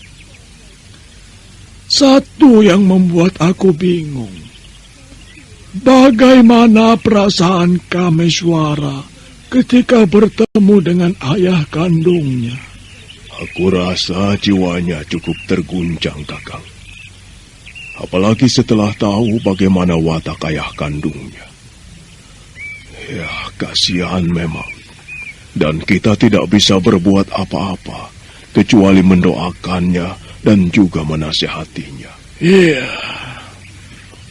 Satu yang membuat aku bingung. Bagaimana perasaan Kameswara ketika bertemu dengan ayah kandungnya? Aku rasa jiwanya cukup terguncang, Kakang. Apalagi setelah tahu bagaimana watak ayah kandungnya. Ya, kasihan memang. Dan kita tidak bisa berbuat apa-apa, kecuali mendoakannya dan juga menasihatinya. Iya.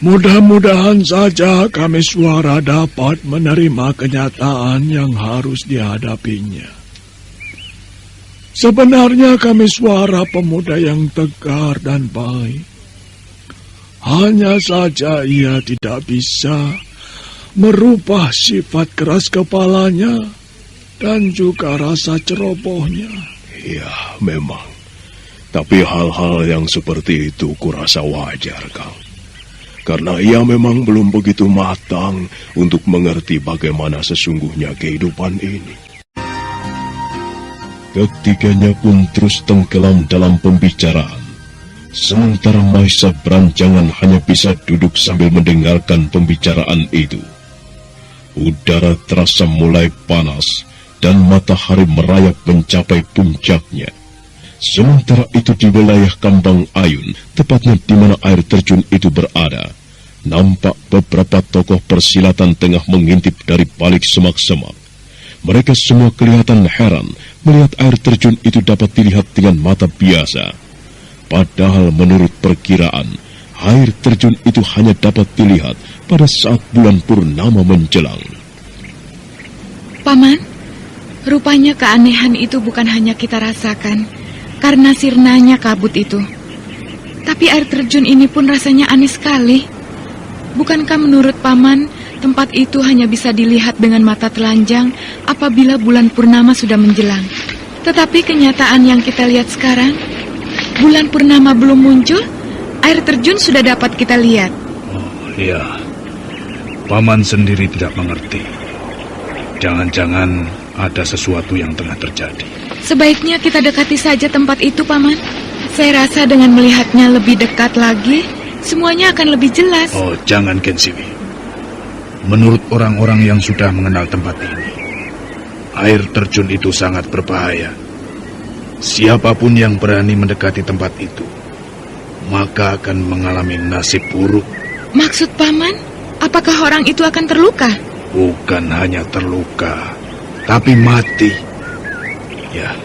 Mudah-mudahan saja Kameswara dapat menerima kenyataan yang harus dihadapinya. Sebenarnya Kameswara pemuda yang tegar dan baik. Hanya saja ia tidak bisa merubah sifat keras kepalanya dan juga rasa cerobohnya. Ya, memang. Tapi hal-hal yang seperti itu kurasa wajar, Kang. Karena ia memang belum begitu matang untuk mengerti bagaimana sesungguhnya kehidupan ini. Ketiganya pun terus tenggelam dalam pembicaraan. Sementara Maisa berancangan hanya bisa duduk sambil mendengarkan pembicaraan itu. Udara terasa mulai panas dan matahari merayap mencapai puncaknya. Sementara itu di wilayah Kambang Ayun, tepatnya di mana air terjun itu berada, nampak beberapa tokoh persilatan tengah mengintip dari balik semak-semak. Mereka semua kelihatan heran melihat air terjun itu dapat dilihat dengan mata biasa. Padahal menurut perkiraan, air terjun itu hanya dapat dilihat pada saat bulan purnama menjelang. Paman, rupanya keanehan itu bukan hanya kita rasakan karena sirnanya kabut itu. Tapi air terjun ini pun rasanya aneh sekali. Bukankah menurut Paman, tempat itu hanya bisa dilihat dengan mata telanjang apabila bulan purnama sudah menjelang? Tetapi kenyataan yang kita lihat sekarang, bulan purnama belum muncul, air terjun sudah dapat kita lihat. Oh iya, Paman sendiri tidak mengerti. Jangan-jangan ada sesuatu yang tengah terjadi. Sebaiknya kita dekati saja tempat itu, Paman. Saya rasa dengan melihatnya lebih dekat lagi, semuanya akan lebih jelas. Oh, jangan, Kensiwi. Menurut orang-orang yang sudah mengenal tempat ini, air terjun itu sangat berbahaya. Siapapun yang berani mendekati tempat itu, maka akan mengalami nasib buruk. Maksud Paman, apakah orang itu akan terluka? Bukan hanya terluka, tapi mati. Ya,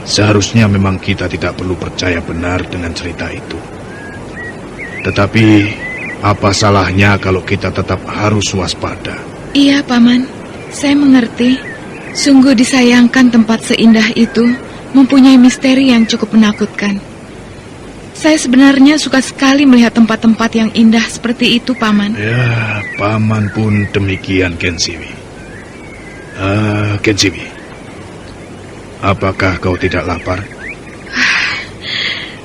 seharusnya memang kita tidak perlu percaya benar dengan cerita itu. Tetapi, apa salahnya kalau kita tetap harus waspada? Iya, Paman. Saya mengerti. Sungguh disayangkan tempat seindah itu mempunyai misteri yang cukup menakutkan. Saya sebenarnya suka sekali melihat tempat-tempat yang indah seperti itu, Paman. Ya, Paman pun demikian, Kensiwi. Kensiwi, apakah kau tidak lapar?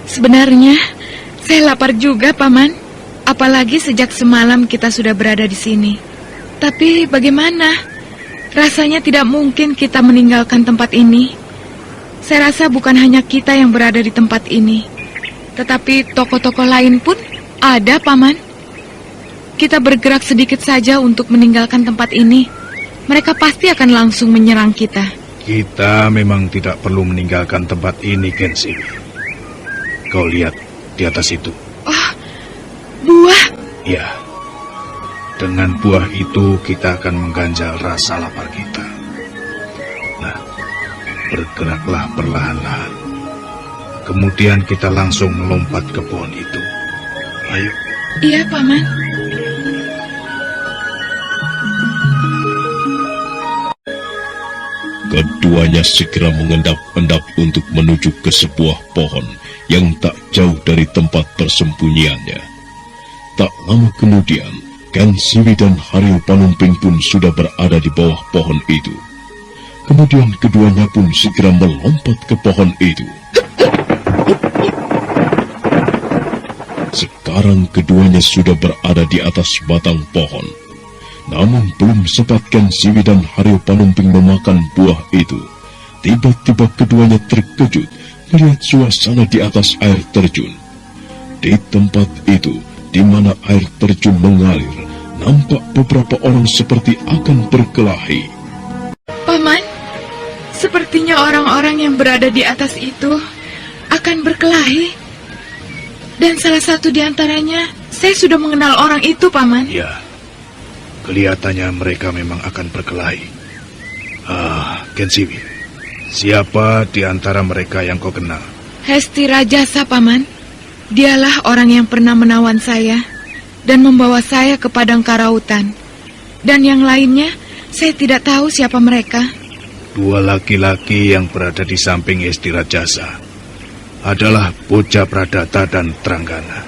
Sebenarnya, saya lapar juga, Paman. Apalagi sejak semalam kita sudah berada di sini. Tapi bagaimana? Rasanya tidak mungkin kita meninggalkan tempat ini. Saya rasa bukan hanya kita yang berada di tempat ini, tetapi tokoh-tokoh lain pun ada, Paman. Kita bergerak sedikit saja untuk meninggalkan tempat ini, mereka pasti akan langsung menyerang kita. Kita memang tidak perlu meninggalkan tempat ini, Kensiwi. Kau lihat di atas itu. Oh, buah. Ya, dengan buah itu kita akan mengganjal rasa lapar kita. Nah, bergeraklah perlahan-lahan. Kemudian kita langsung melompat ke pohon itu. Ayo. Iya, Paman. Keduanya segera mengendap-endap untuk menuju ke sebuah pohon yang tak jauh dari tempat persembunyiannya. Tak lama kemudian, Kensiwi dan Haryo Panumping pun sudah berada di bawah pohon itu. Kemudian keduanya pun segera melompat ke pohon itu. Sekarang keduanya sudah berada di atas batang pohon. Namun belum sempat Kensiwi dan Haryo Panumping memakan buah itu, tiba-tiba keduanya terkejut melihat suasana di atas air terjun. Di tempat itu, di mana air terjun mengalir, nampak beberapa orang seperti akan berkelahi. Paman, sepertinya orang-orang yang berada di atas itu akan berkelahi. Dan salah satu di antaranya, saya sudah mengenal orang itu, Paman. Ya, kelihatannya mereka memang akan berkelahi. Kensiwi, siapa di antara mereka yang kau kenal? Hesti Rajasa, Paman. Dialah orang yang pernah menawan saya dan membawa saya ke padang karautan. Dan yang lainnya, saya tidak tahu siapa mereka. Dua laki-laki yang berada di samping Hesti Rajasa adalah Bocah Pradata dan Tranggana.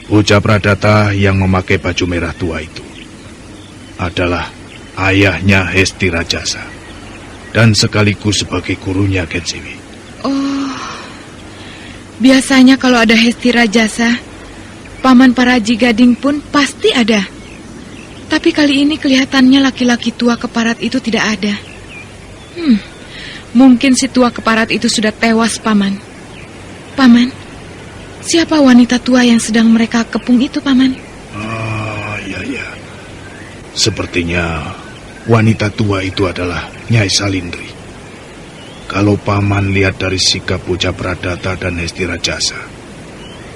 Bocah Pradata yang memakai baju merah tua itu adalah ayahnya Hesti Rajasa dan sekaligus sebagai gurunya, Kensiwi. Oh, biasanya kalau ada Hesti Rajasa, Paman Paraji Gading pun pasti ada. Tapi kali ini kelihatannya laki-laki tua keparat itu tidak ada. Mungkin si tua keparat itu sudah tewas, Paman. Paman, siapa wanita tua yang sedang mereka kepung itu, Paman? Ya. Sepertinya wanita tua itu adalah Nyai Salindri. Kalau Paman lihat dari sikap bocah Pradata dan Hesti Rajasa,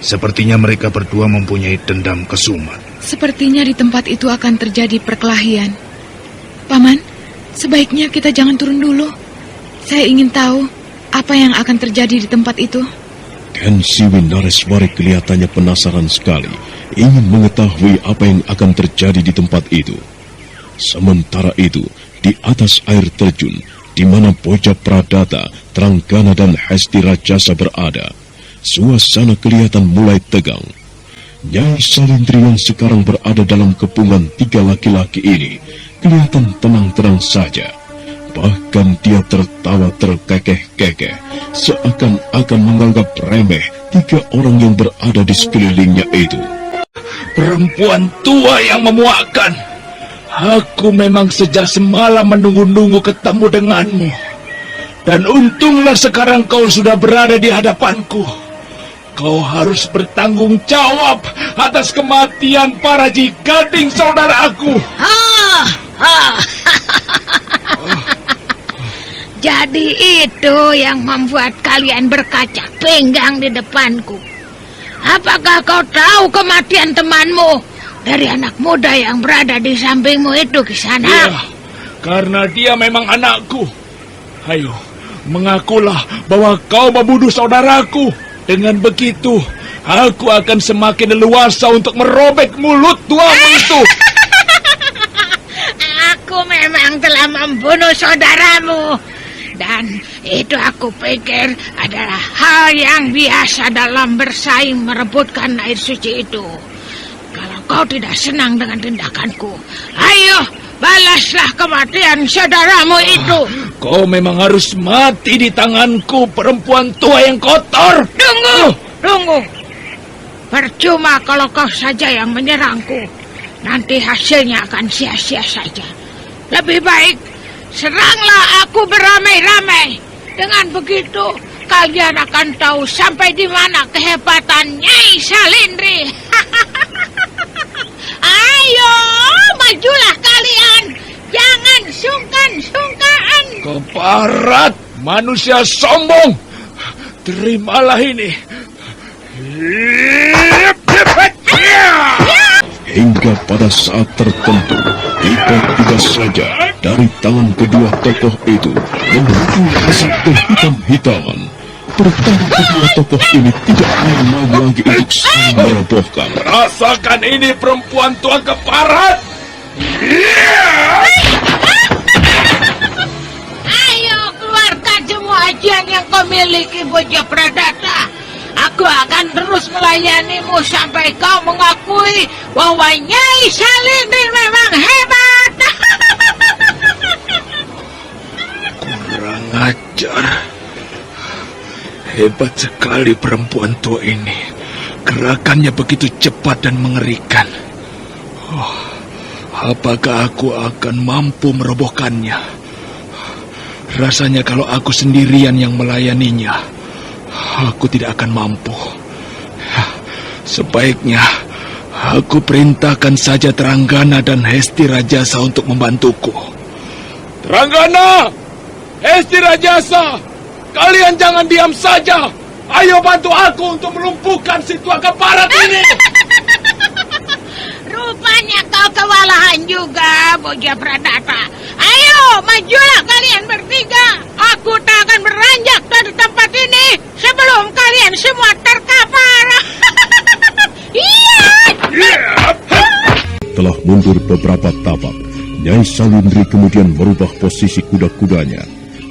sepertinya mereka berdua mempunyai dendam kesumat. Sepertinya di tempat itu akan terjadi perkelahian. Paman, sebaiknya kita jangan turun dulu. Saya ingin tahu apa yang akan terjadi di tempat itu. Kensiwi Nareswari kelihatannya penasaran sekali, ingin mengetahui apa yang akan terjadi di tempat itu. Sementara itu, di atas air terjun, di mana bocah Pradata, Tranggana dan Hesti Rajasa berada, suasana kelihatan mulai tegang. Nyai Salindri yang sekarang berada dalam kepungan 3 laki-laki ini kelihatan tenang-tenang saja. Bahkan dia tertawa terkekeh-kekeh, seakan-akan menganggap remeh 3 orang yang berada di sekelilingnya itu. Perempuan tua yang memuakkan. Aku memang sejak semalam menunggu-nunggu ketemu denganmu. Dan untunglah sekarang kau sudah berada di hadapanku. Kau harus bertanggung jawab atas kematian para Jigading saudaraku. Jadi itu yang membuat kalian berkacak pinggang di depanku. Apakah kau tahu kematian temanmu dari anak muda yang berada di sampingmu itu, Kisana? Iya, karena dia memang anakku. Ayo, mengakulah bahwa kau membunuh saudaraku. Dengan begitu, aku akan semakin leluasa untuk merobek mulut tuamu itu. Aku memang telah membunuh saudaramu. Dan itu aku pikir adalah hal yang biasa dalam bersaing merebutkan air suci itu. Kalau kau tidak senang dengan tindakanku, ayo balaslah kematian saudaramu itu. Kau memang harus mati di tanganku, perempuan tua yang kotor. Tunggu. Percuma kalau kau saja yang menyerangku. Nanti hasilnya akan sia-sia saja. Lebih baik seranglah aku beramai-ramai. Dengan begitu, kalian akan tahu sampai di mana kehebatan Nyai Salindri. Ayo, majulah kalian. Jangan sungkan-sungkan. Keparat, manusia sombong. Terimalah ini. Hingga pada saat tertentu, tiba-tiba saja dari tangan kedua tokoh itu memuncul asap kehitam-hitaman. Pertama kedua tokoh ini tidak main-main lagi untuk saling merobohkan. Rasakan ini, perempuan tua keparat. Ayo keluarkan semua ajian yang kau miliki, bocah Pradata. Aku akan terus melayanimu sampai kau mengakui bahwa Nyai Salindri memang hebat. Kurang ajar. Hebat sekali perempuan tua ini. Gerakannya begitu cepat dan mengerikan. Apakah aku akan mampu merobohkannya? Rasanya kalau aku sendirian yang melayaninya, aku tidak akan mampu. Sebaiknya aku perintahkan saja Tranggana dan Hesti Rajasa untuk membantuku. Tranggana! Hesti Rajasa! Kalian jangan diam saja! Ayo bantu aku untuk melumpuhkan si tua keparat ini! Rupanya kau kewalahan juga, bocah Pradata. Ayo, majulah kalian bertiga. Aku tak akan beranjak dari tempat ini sebelum kalian semua terkapar. Iya. Telah mundur beberapa tapak, Nyai Salindri kemudian merubah posisi kuda-kudanya.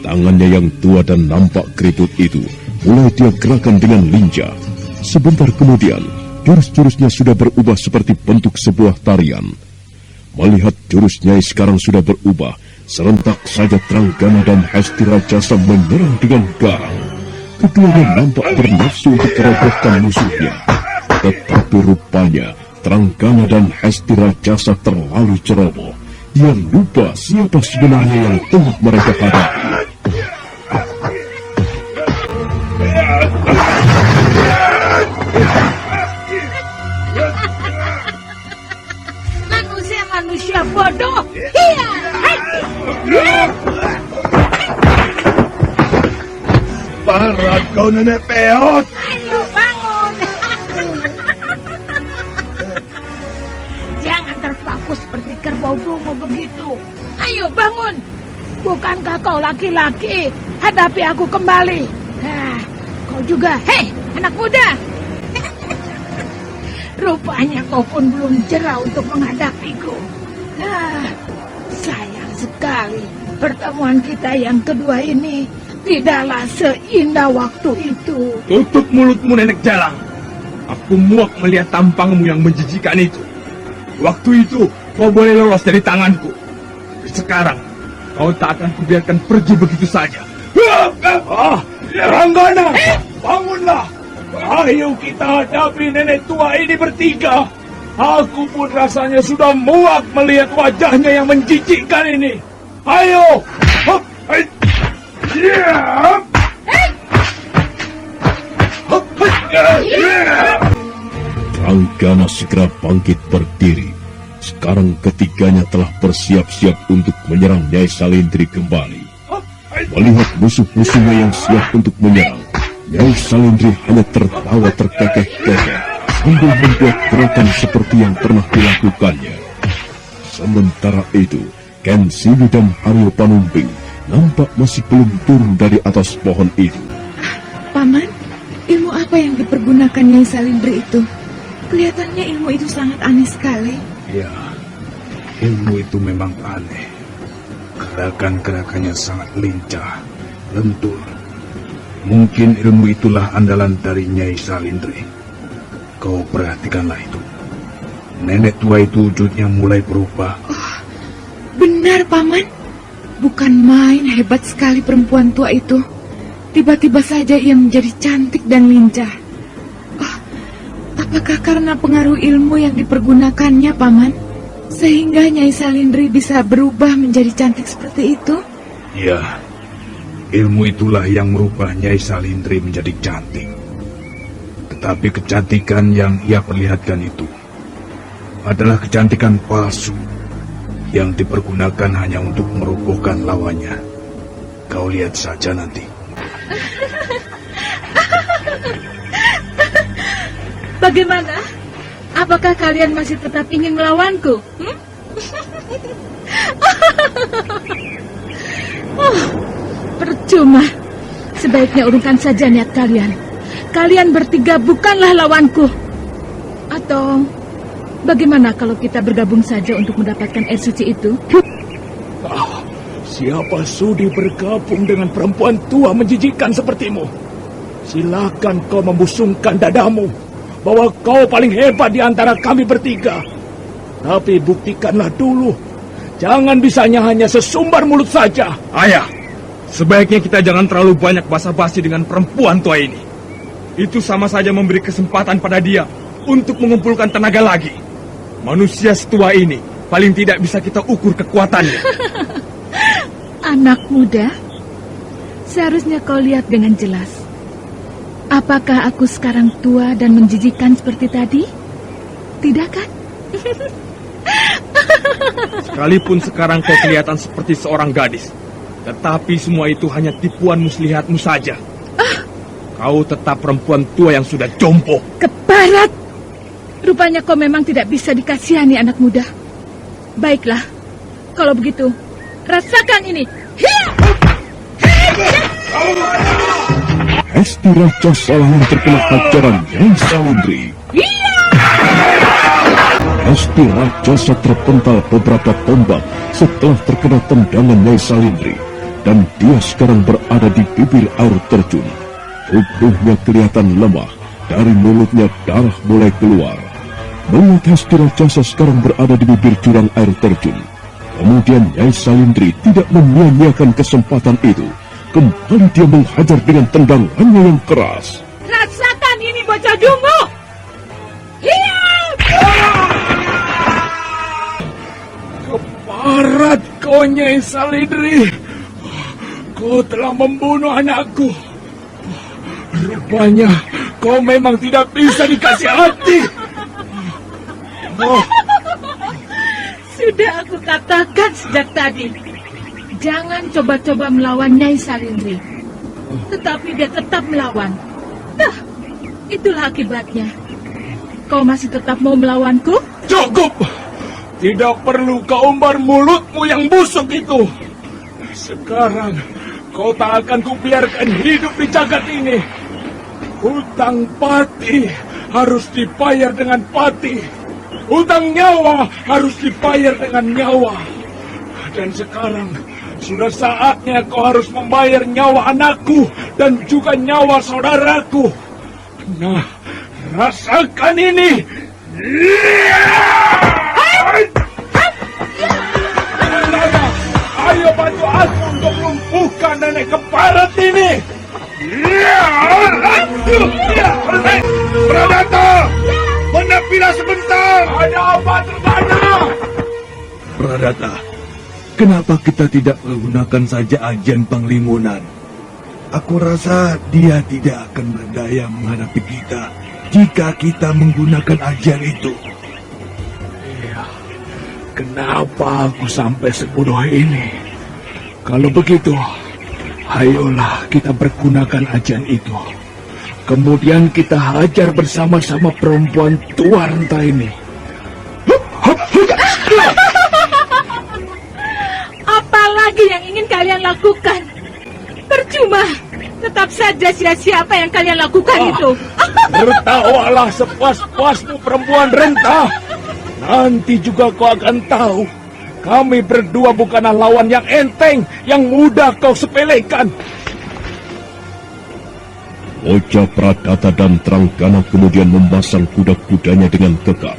Tangannya yang tua dan nampak keriput itu mulai dia gerakan dengan lincah. Sebentar kemudian, jurus-jurusnya sudah berubah seperti bentuk sebuah tarian. Melihat jurus Nyai sekarang sudah berubah, serentak saja Tranggana dan Hesti Rajasa menyerang dengan garang. Keduanya nampak bernafsu untuk merobohkan musuhnya. Tetapi rupanya Tranggana dan Hesti Rajasa terlalu ceroboh. Dia lupa siapa sebenarnya yang tengah mereka hadapi. Manusia bodoh. Iya. Keparat kau nenek peot. Ayo bangun. Jangan terpaku seperti kerbau bungu begitu. Ayo bangun. Bukankah kau laki-laki? Hadapi aku kembali. Nah, kau juga. Hei, anak muda. Rupanya kau pun belum jera untuk menghadapiku. Nah, sayang sekali pertemuan kita yang kedua ini tidaklah seindah waktu itu. Tutup mulutmu, Nenek Jalang. Aku muak melihat tampangmu yang menjijikan itu. Waktu itu kau boleh lolos dari tanganku. Sekarang kau tak akan kubiarkan pergi begitu saja. Ranggana, bangunlah. Ayo kita hadapi nenek tua ini bertiga. Aku pun rasanya sudah muak melihat wajahnya yang menjijikkan ini. Ayo. Hop, hei. Yeah. Hop, yeah. Ranggana segera bangkit berdiri. Sekarang ketiganya telah bersiap-siap untuk menyerang Nyai Salindri kembali. Melihat musuh-musuhnya yang siap untuk menyerang, Nyai Salindri hanya tertawa terkekeh-kekeh sambil membuat gerakan seperti yang pernah dilakukannya. Sementara itu, Ken Simi dan Aryo Panumping nampak masih belum turun dari atas pohon itu. Paman, ilmu apa yang dipergunakan Nyai Salindri itu? Kelihatannya ilmu itu sangat aneh sekali. Ya, ilmu itu memang aneh. Gerakan-gerakannya sangat lincah, lentur. Mungkin ilmu itulah andalan dari Nyai Salindri. Kau perhatikanlah itu. Nenek tua itu wujudnya mulai berubah. Oh, benar, Paman. Bukan main hebat sekali perempuan tua itu. Tiba-tiba saja ia menjadi cantik dan lincah. Oh, apakah karena pengaruh ilmu yang dipergunakannya, Paman? Sehingga Nyai Salindri bisa berubah menjadi cantik seperti itu? Ya, ilmu itulah yang merubah Nyai Salindri menjadi cantik. Tetapi kecantikan yang ia perlihatkan itu adalah kecantikan palsu yang dipergunakan hanya untuk merobohkan lawannya. Kau lihat saja nanti. Bagaimana? Apakah kalian masih tetap ingin melawanku? Oh, percuma. Sebaiknya urungkan saja niat kalian. Kalian bertiga bukanlah lawanku. Atau bagaimana kalau kita bergabung saja untuk mendapatkan air suci itu? Siapa sudi bergabung dengan perempuan tua menjijikkan sepertimu? Silakan kau membusungkan dadamu bahwa kau paling hebat di antara kami bertiga. Tapi buktikanlah dulu. Jangan bisanya hanya sesumbar mulut saja. Ayah, sebaiknya kita jangan terlalu banyak basa-basi dengan perempuan tua ini. Itu sama saja memberi kesempatan pada dia untuk mengumpulkan tenaga lagi. Manusia setua ini paling tidak bisa kita ukur kekuatannya. Anak muda, seharusnya kau lihat dengan jelas. Apakah aku sekarang tua dan menjijikan seperti tadi? Tidak kan? Sekalipun sekarang kau kelihatan seperti seorang gadis, tetapi semua itu hanya tipuan muslihatmu saja. Kau tetap perempuan tua yang sudah jompo. Keparat! Rupanya kau memang tidak bisa dikasihani anak muda. Baiklah, kalau begitu, rasakan ini. Hiya! Hesti raksasa yang terkena hajaran Nyai Salindri. Hesti raksasa terpental beberapa tombak setelah terkena tendangan Nyai Salindri, dan dia sekarang berada di bibir air terjun. Tubuhnya kelihatan lemah, dari mulutnya darah mulai keluar. Melihat Hesti raksasa sekarang berada di bibir jurang air terjun, kemudian Nyai Salindri tidak menyia-nyiakan kesempatan itu. Kembali dia menghajar dengan tendangannya yang keras. Rasakan ini, bocah dungu! Hiya! Keparat kau, Nyai Salindri. Kau telah membunuh anakku. Rupanya kau memang tidak bisa dikasih hati. Sudah aku katakan sejak tadi. Jangan coba-coba melawan Nyai Salindri. tetapi dia tetap melawan. Nah, itulah akibatnya. Kau masih tetap mau melawanku? Cukup! Tidak perlu kau umbar mulutmu yang busuk itu. Sekarang kau tak akan kubiarkan hidup di jagat ini. Hutang pati harus dibayar dengan pati. Hutang nyawa harus dibayar dengan nyawa. Dan sekarang sudah saatnya kau harus membayar nyawa anakku dan juga nyawa saudaraku. Nah, rasakan ini. Ayo bantu aku untuk lumpuhkan nenek keparat ini. Pradata! Menepilah sebentar! Ada apa Trengana? Pradata, kenapa kita tidak menggunakan saja ajian Panglimunan? Aku rasa dia tidak akan berdaya menghadapi kita jika kita menggunakan ajian itu. Iya, kenapa aku sampai sebodoh ini? Kalau begitu, ayolah kita pergunakan ajian itu. Kemudian kita hajar bersama-sama perempuan tua renta ini. Apalagi yang ingin kalian lakukan? Percuma, tetap saja sia-sia apa yang kalian lakukan itu. Tertawalah sepuas-puasmu perempuan renta. Nanti juga kau akan tahu. Kami berdua bukanlah lawan yang enteng, yang mudah kau sepelekan. Bocah Pradata dan Tranggana kemudian memasang kuda-kudanya dengan kekar.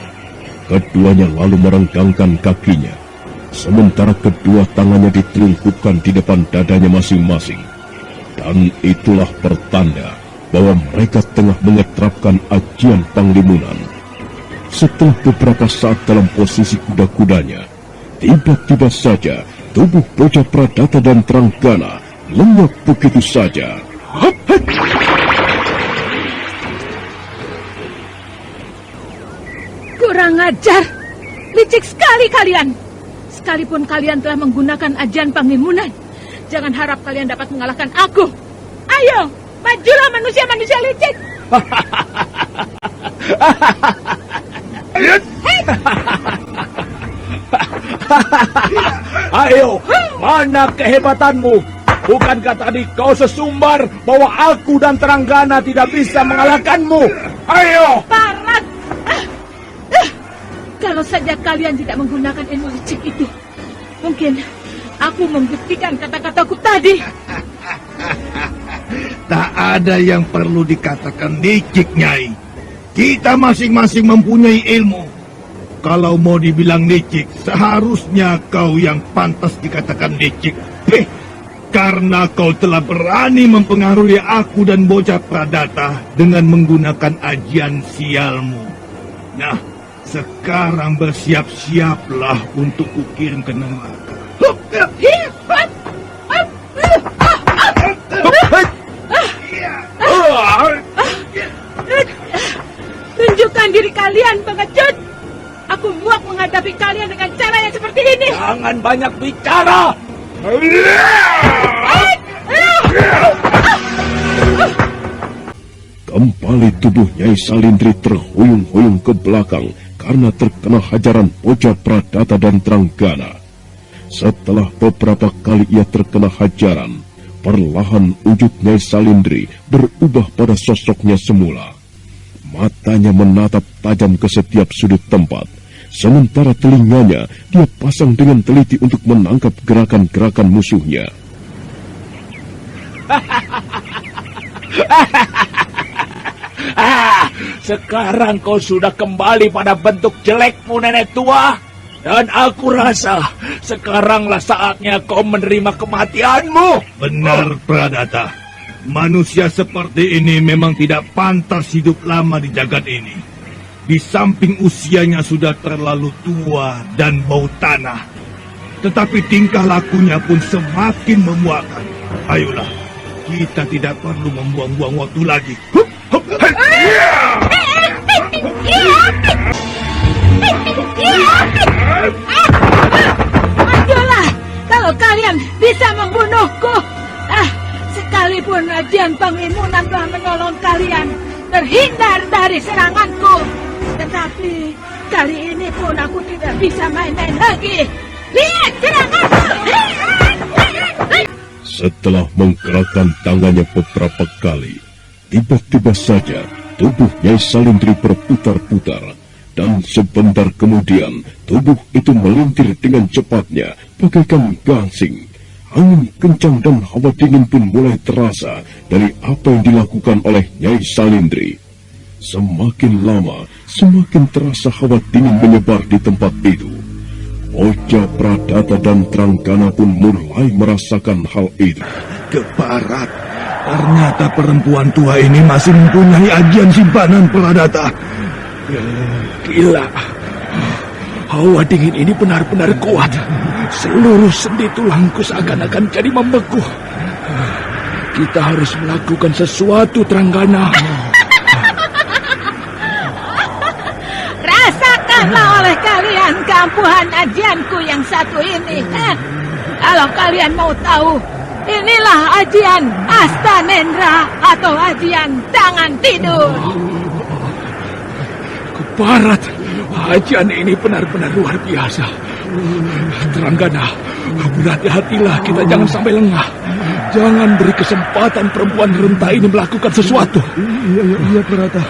Keduanya lalu merenggangkan kakinya, sementara kedua tangannya ditelungkupkan di depan dadanya masing-masing. Dan itulah pertanda bahwa mereka tengah mengeterapkan ajian Panglimunan. Setelah beberapa saat dalam posisi kuda-kudanya, tiba-tiba saja tubuh bocah Pradata dan Tranggana lenyap begitu saja. Kurang ajar, licik sekali kalian. Sekalipun kalian telah menggunakan ajian Panglimunan, jangan harap kalian dapat mengalahkan aku. Ayo, majulah manusia-manusia licik. Ayo, mana kehebatanmu? Bukankah tadi kau sesumbar bahwa aku dan Tranggana tidak bisa mengalahkanmu? Ayo! Parat! Kalau saja kalian tidak menggunakan ilmu licik itu, mungkin aku membuktikan kata-kataku tadi. Tak ada yang perlu dikatakan licik, Nyai. Kita masing-masing mempunyai ilmu. Kalau mau dibilang licik, seharusnya kau yang pantas dikatakan licik. Karena kau telah berani mempengaruhi aku dan bocah Pradata dengan menggunakan ajian sialmu. Nah, sekarang bersiap-siaplah untuk kukirim ke neraka. Tunjukkan diri kalian, pengecut. Aku muak menghadapi kalian dengan cara yang seperti ini. Jangan banyak bicara. Kembali tubuh Nyai Salindri terhuyung-huyung ke belakang karena terkena hajaran bocah Pradata dan Tranggana. Setelah beberapa kali ia terkena hajaran, perlahan wujud Nyai Salindri berubah pada sosoknya semula. Matanya menatap tajam ke setiap sudut tempat, sementara telinganya dia pasang dengan teliti untuk menangkap gerakan-gerakan musuhnya. Sekarang kau sudah kembali pada bentuk jelekmu, nenek tua. Dan aku rasa sekaranglah saatnya kau menerima kematianmu. Benar, Pradata. Manusia seperti ini memang tidak pantas hidup lama di jagat ini. Di samping usianya sudah terlalu tua dan bau tanah. Tetapi tingkah lakunya pun semakin memuakkan. Ayolah, kita tidak perlu membuang-buang waktu lagi. Ayolah, kalau kalian bisa membunuhku, sekalipun Meskipun Ajian Panglimunan telah menolong kalian terhindar dari seranganku, tetapi kali ini pun aku tidak bisa main-main lagi. Lihat seranganku! Setelah menggerakkan tangannya beberapa kali, tiba-tiba saja tubuh Nyai Salindri berputar-putar, dan sebentar kemudian tubuh itu melintir dengan cepatnya bagaikan gangsing. Angin kencang dan hawa dingin pun mulai terasa dari apa yang dilakukan oleh Nyai Salindri. Semakin lama, semakin terasa hawa dingin menyebar di tempat itu. Bocah Pradata dan Tranggana pun mulai merasakan hal itu. Ke barat, ternyata perempuan tua ini masih mempunyai ajian simpanan Pradata. Gila. Hawa dingin ini benar-benar kuat. Seluruh sendi tulangku seakan-akan jadi membeku. Kita harus melakukan sesuatu, Tranggana. Rasakanlah oleh kalian keampuhan ajianku yang satu ini. Kalau kalian mau tahu, inilah ajian Astanendra atau ajian tangan tidur. Ke barat, ajian ini benar-benar luar biasa. Tranggana, berhati-hatilah, kita jangan sampai lengah. Jangan beri kesempatan perempuan renta ini melakukan sesuatu. Iya, Pradata.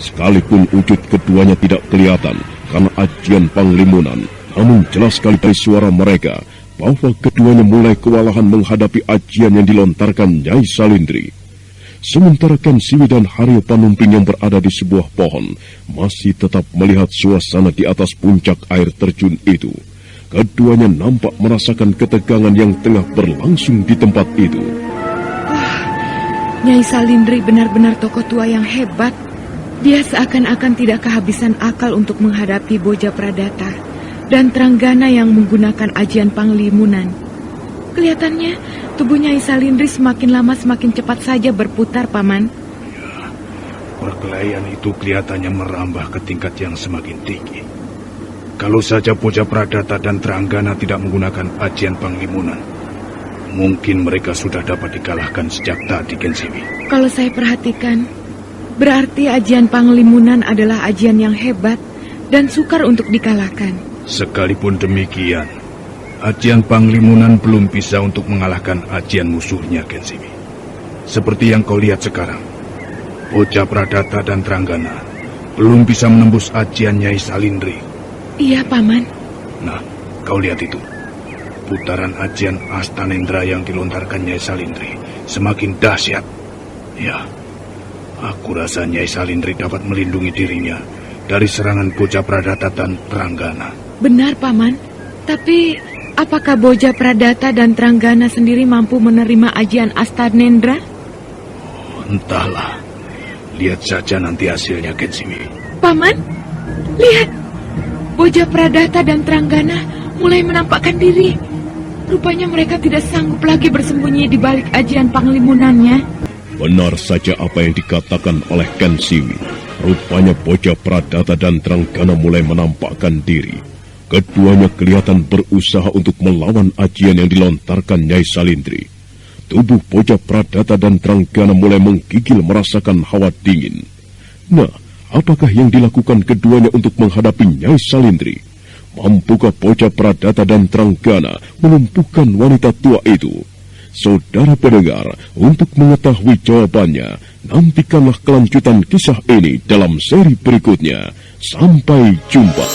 Sekalipun wujud keduanya tidak kelihatan karena ajian Panglimunan, namun jelas sekali dari suara mereka bahwa keduanya mulai kewalahan menghadapi ajian yang dilontarkan Nyai Salindri. Sementara Ken Siwi dan Haryo Panumping yang berada di sebuah pohon masih tetap melihat suasana di atas puncak air terjun itu. Keduanya nampak merasakan ketegangan yang tengah berlangsung di tempat itu. Wah, Nyai Salindri benar-benar tokoh tua yang hebat. Dia seakan-akan tidak kehabisan akal untuk menghadapi Boja Pradata dan Tranggana yang menggunakan ajian Panglimunan. Kelihatannya tubuh Nyai Salindri semakin lama semakin cepat saja berputar, Paman. Ya, perkelahian itu kelihatannya merambah ke tingkat yang semakin tinggi. Kalau saja Boja Pradata dan Tranggana tidak menggunakan ajian Panglimunan, mungkin mereka sudah dapat dikalahkan sejak tadi, Ken Siwi. Kalau saya perhatikan, berarti ajian Panglimunan adalah ajian yang hebat dan sukar untuk dikalahkan. Sekalipun demikian, ajian Panglimunan belum bisa untuk mengalahkan ajian musuhnya, Ken Siwi. Seperti yang kau lihat sekarang, Boja Pradata dan Tranggana belum bisa menembus ajian Nyai Salindri. Iya, Paman. Nah, kau lihat itu. Putaran ajian Astanendra yang dilontarkan Nyai Salindri semakin dahsyat. Ya, aku rasa Nyai Salindri dapat melindungi dirinya dari serangan Boja Pradata dan Tranggana. Benar, Paman. Tapi apakah Boja Pradata dan Tranggana sendiri mampu menerima ajian Astanendra? Oh, entahlah. Lihat saja nanti hasilnya, Ken Siwi. Paman, lihat. Boja Pradata dan Tranggana mulai menampakkan diri. Rupanya mereka tidak sanggup lagi bersembunyi di balik ajian Panglimunannya. Benar saja apa yang dikatakan oleh Ken Siwi. Rupanya Boja Pradata dan Tranggana mulai menampakkan diri. Keduanya kelihatan berusaha untuk melawan ajian yang dilontarkan Nyai Salindri. Tubuh Boja Pradata dan Tranggana mulai menggigil merasakan hawa dingin. Nah, apakah yang dilakukan keduanya untuk menghadapi Nyai Salindri? Mampukah Boja Pradata dan Tranggana melumpuhkan wanita tua itu? Saudara pendengar, untuk mengetahui jawabannya, nantikanlah kelanjutan kisah ini dalam seri berikutnya. Sampai jumpa.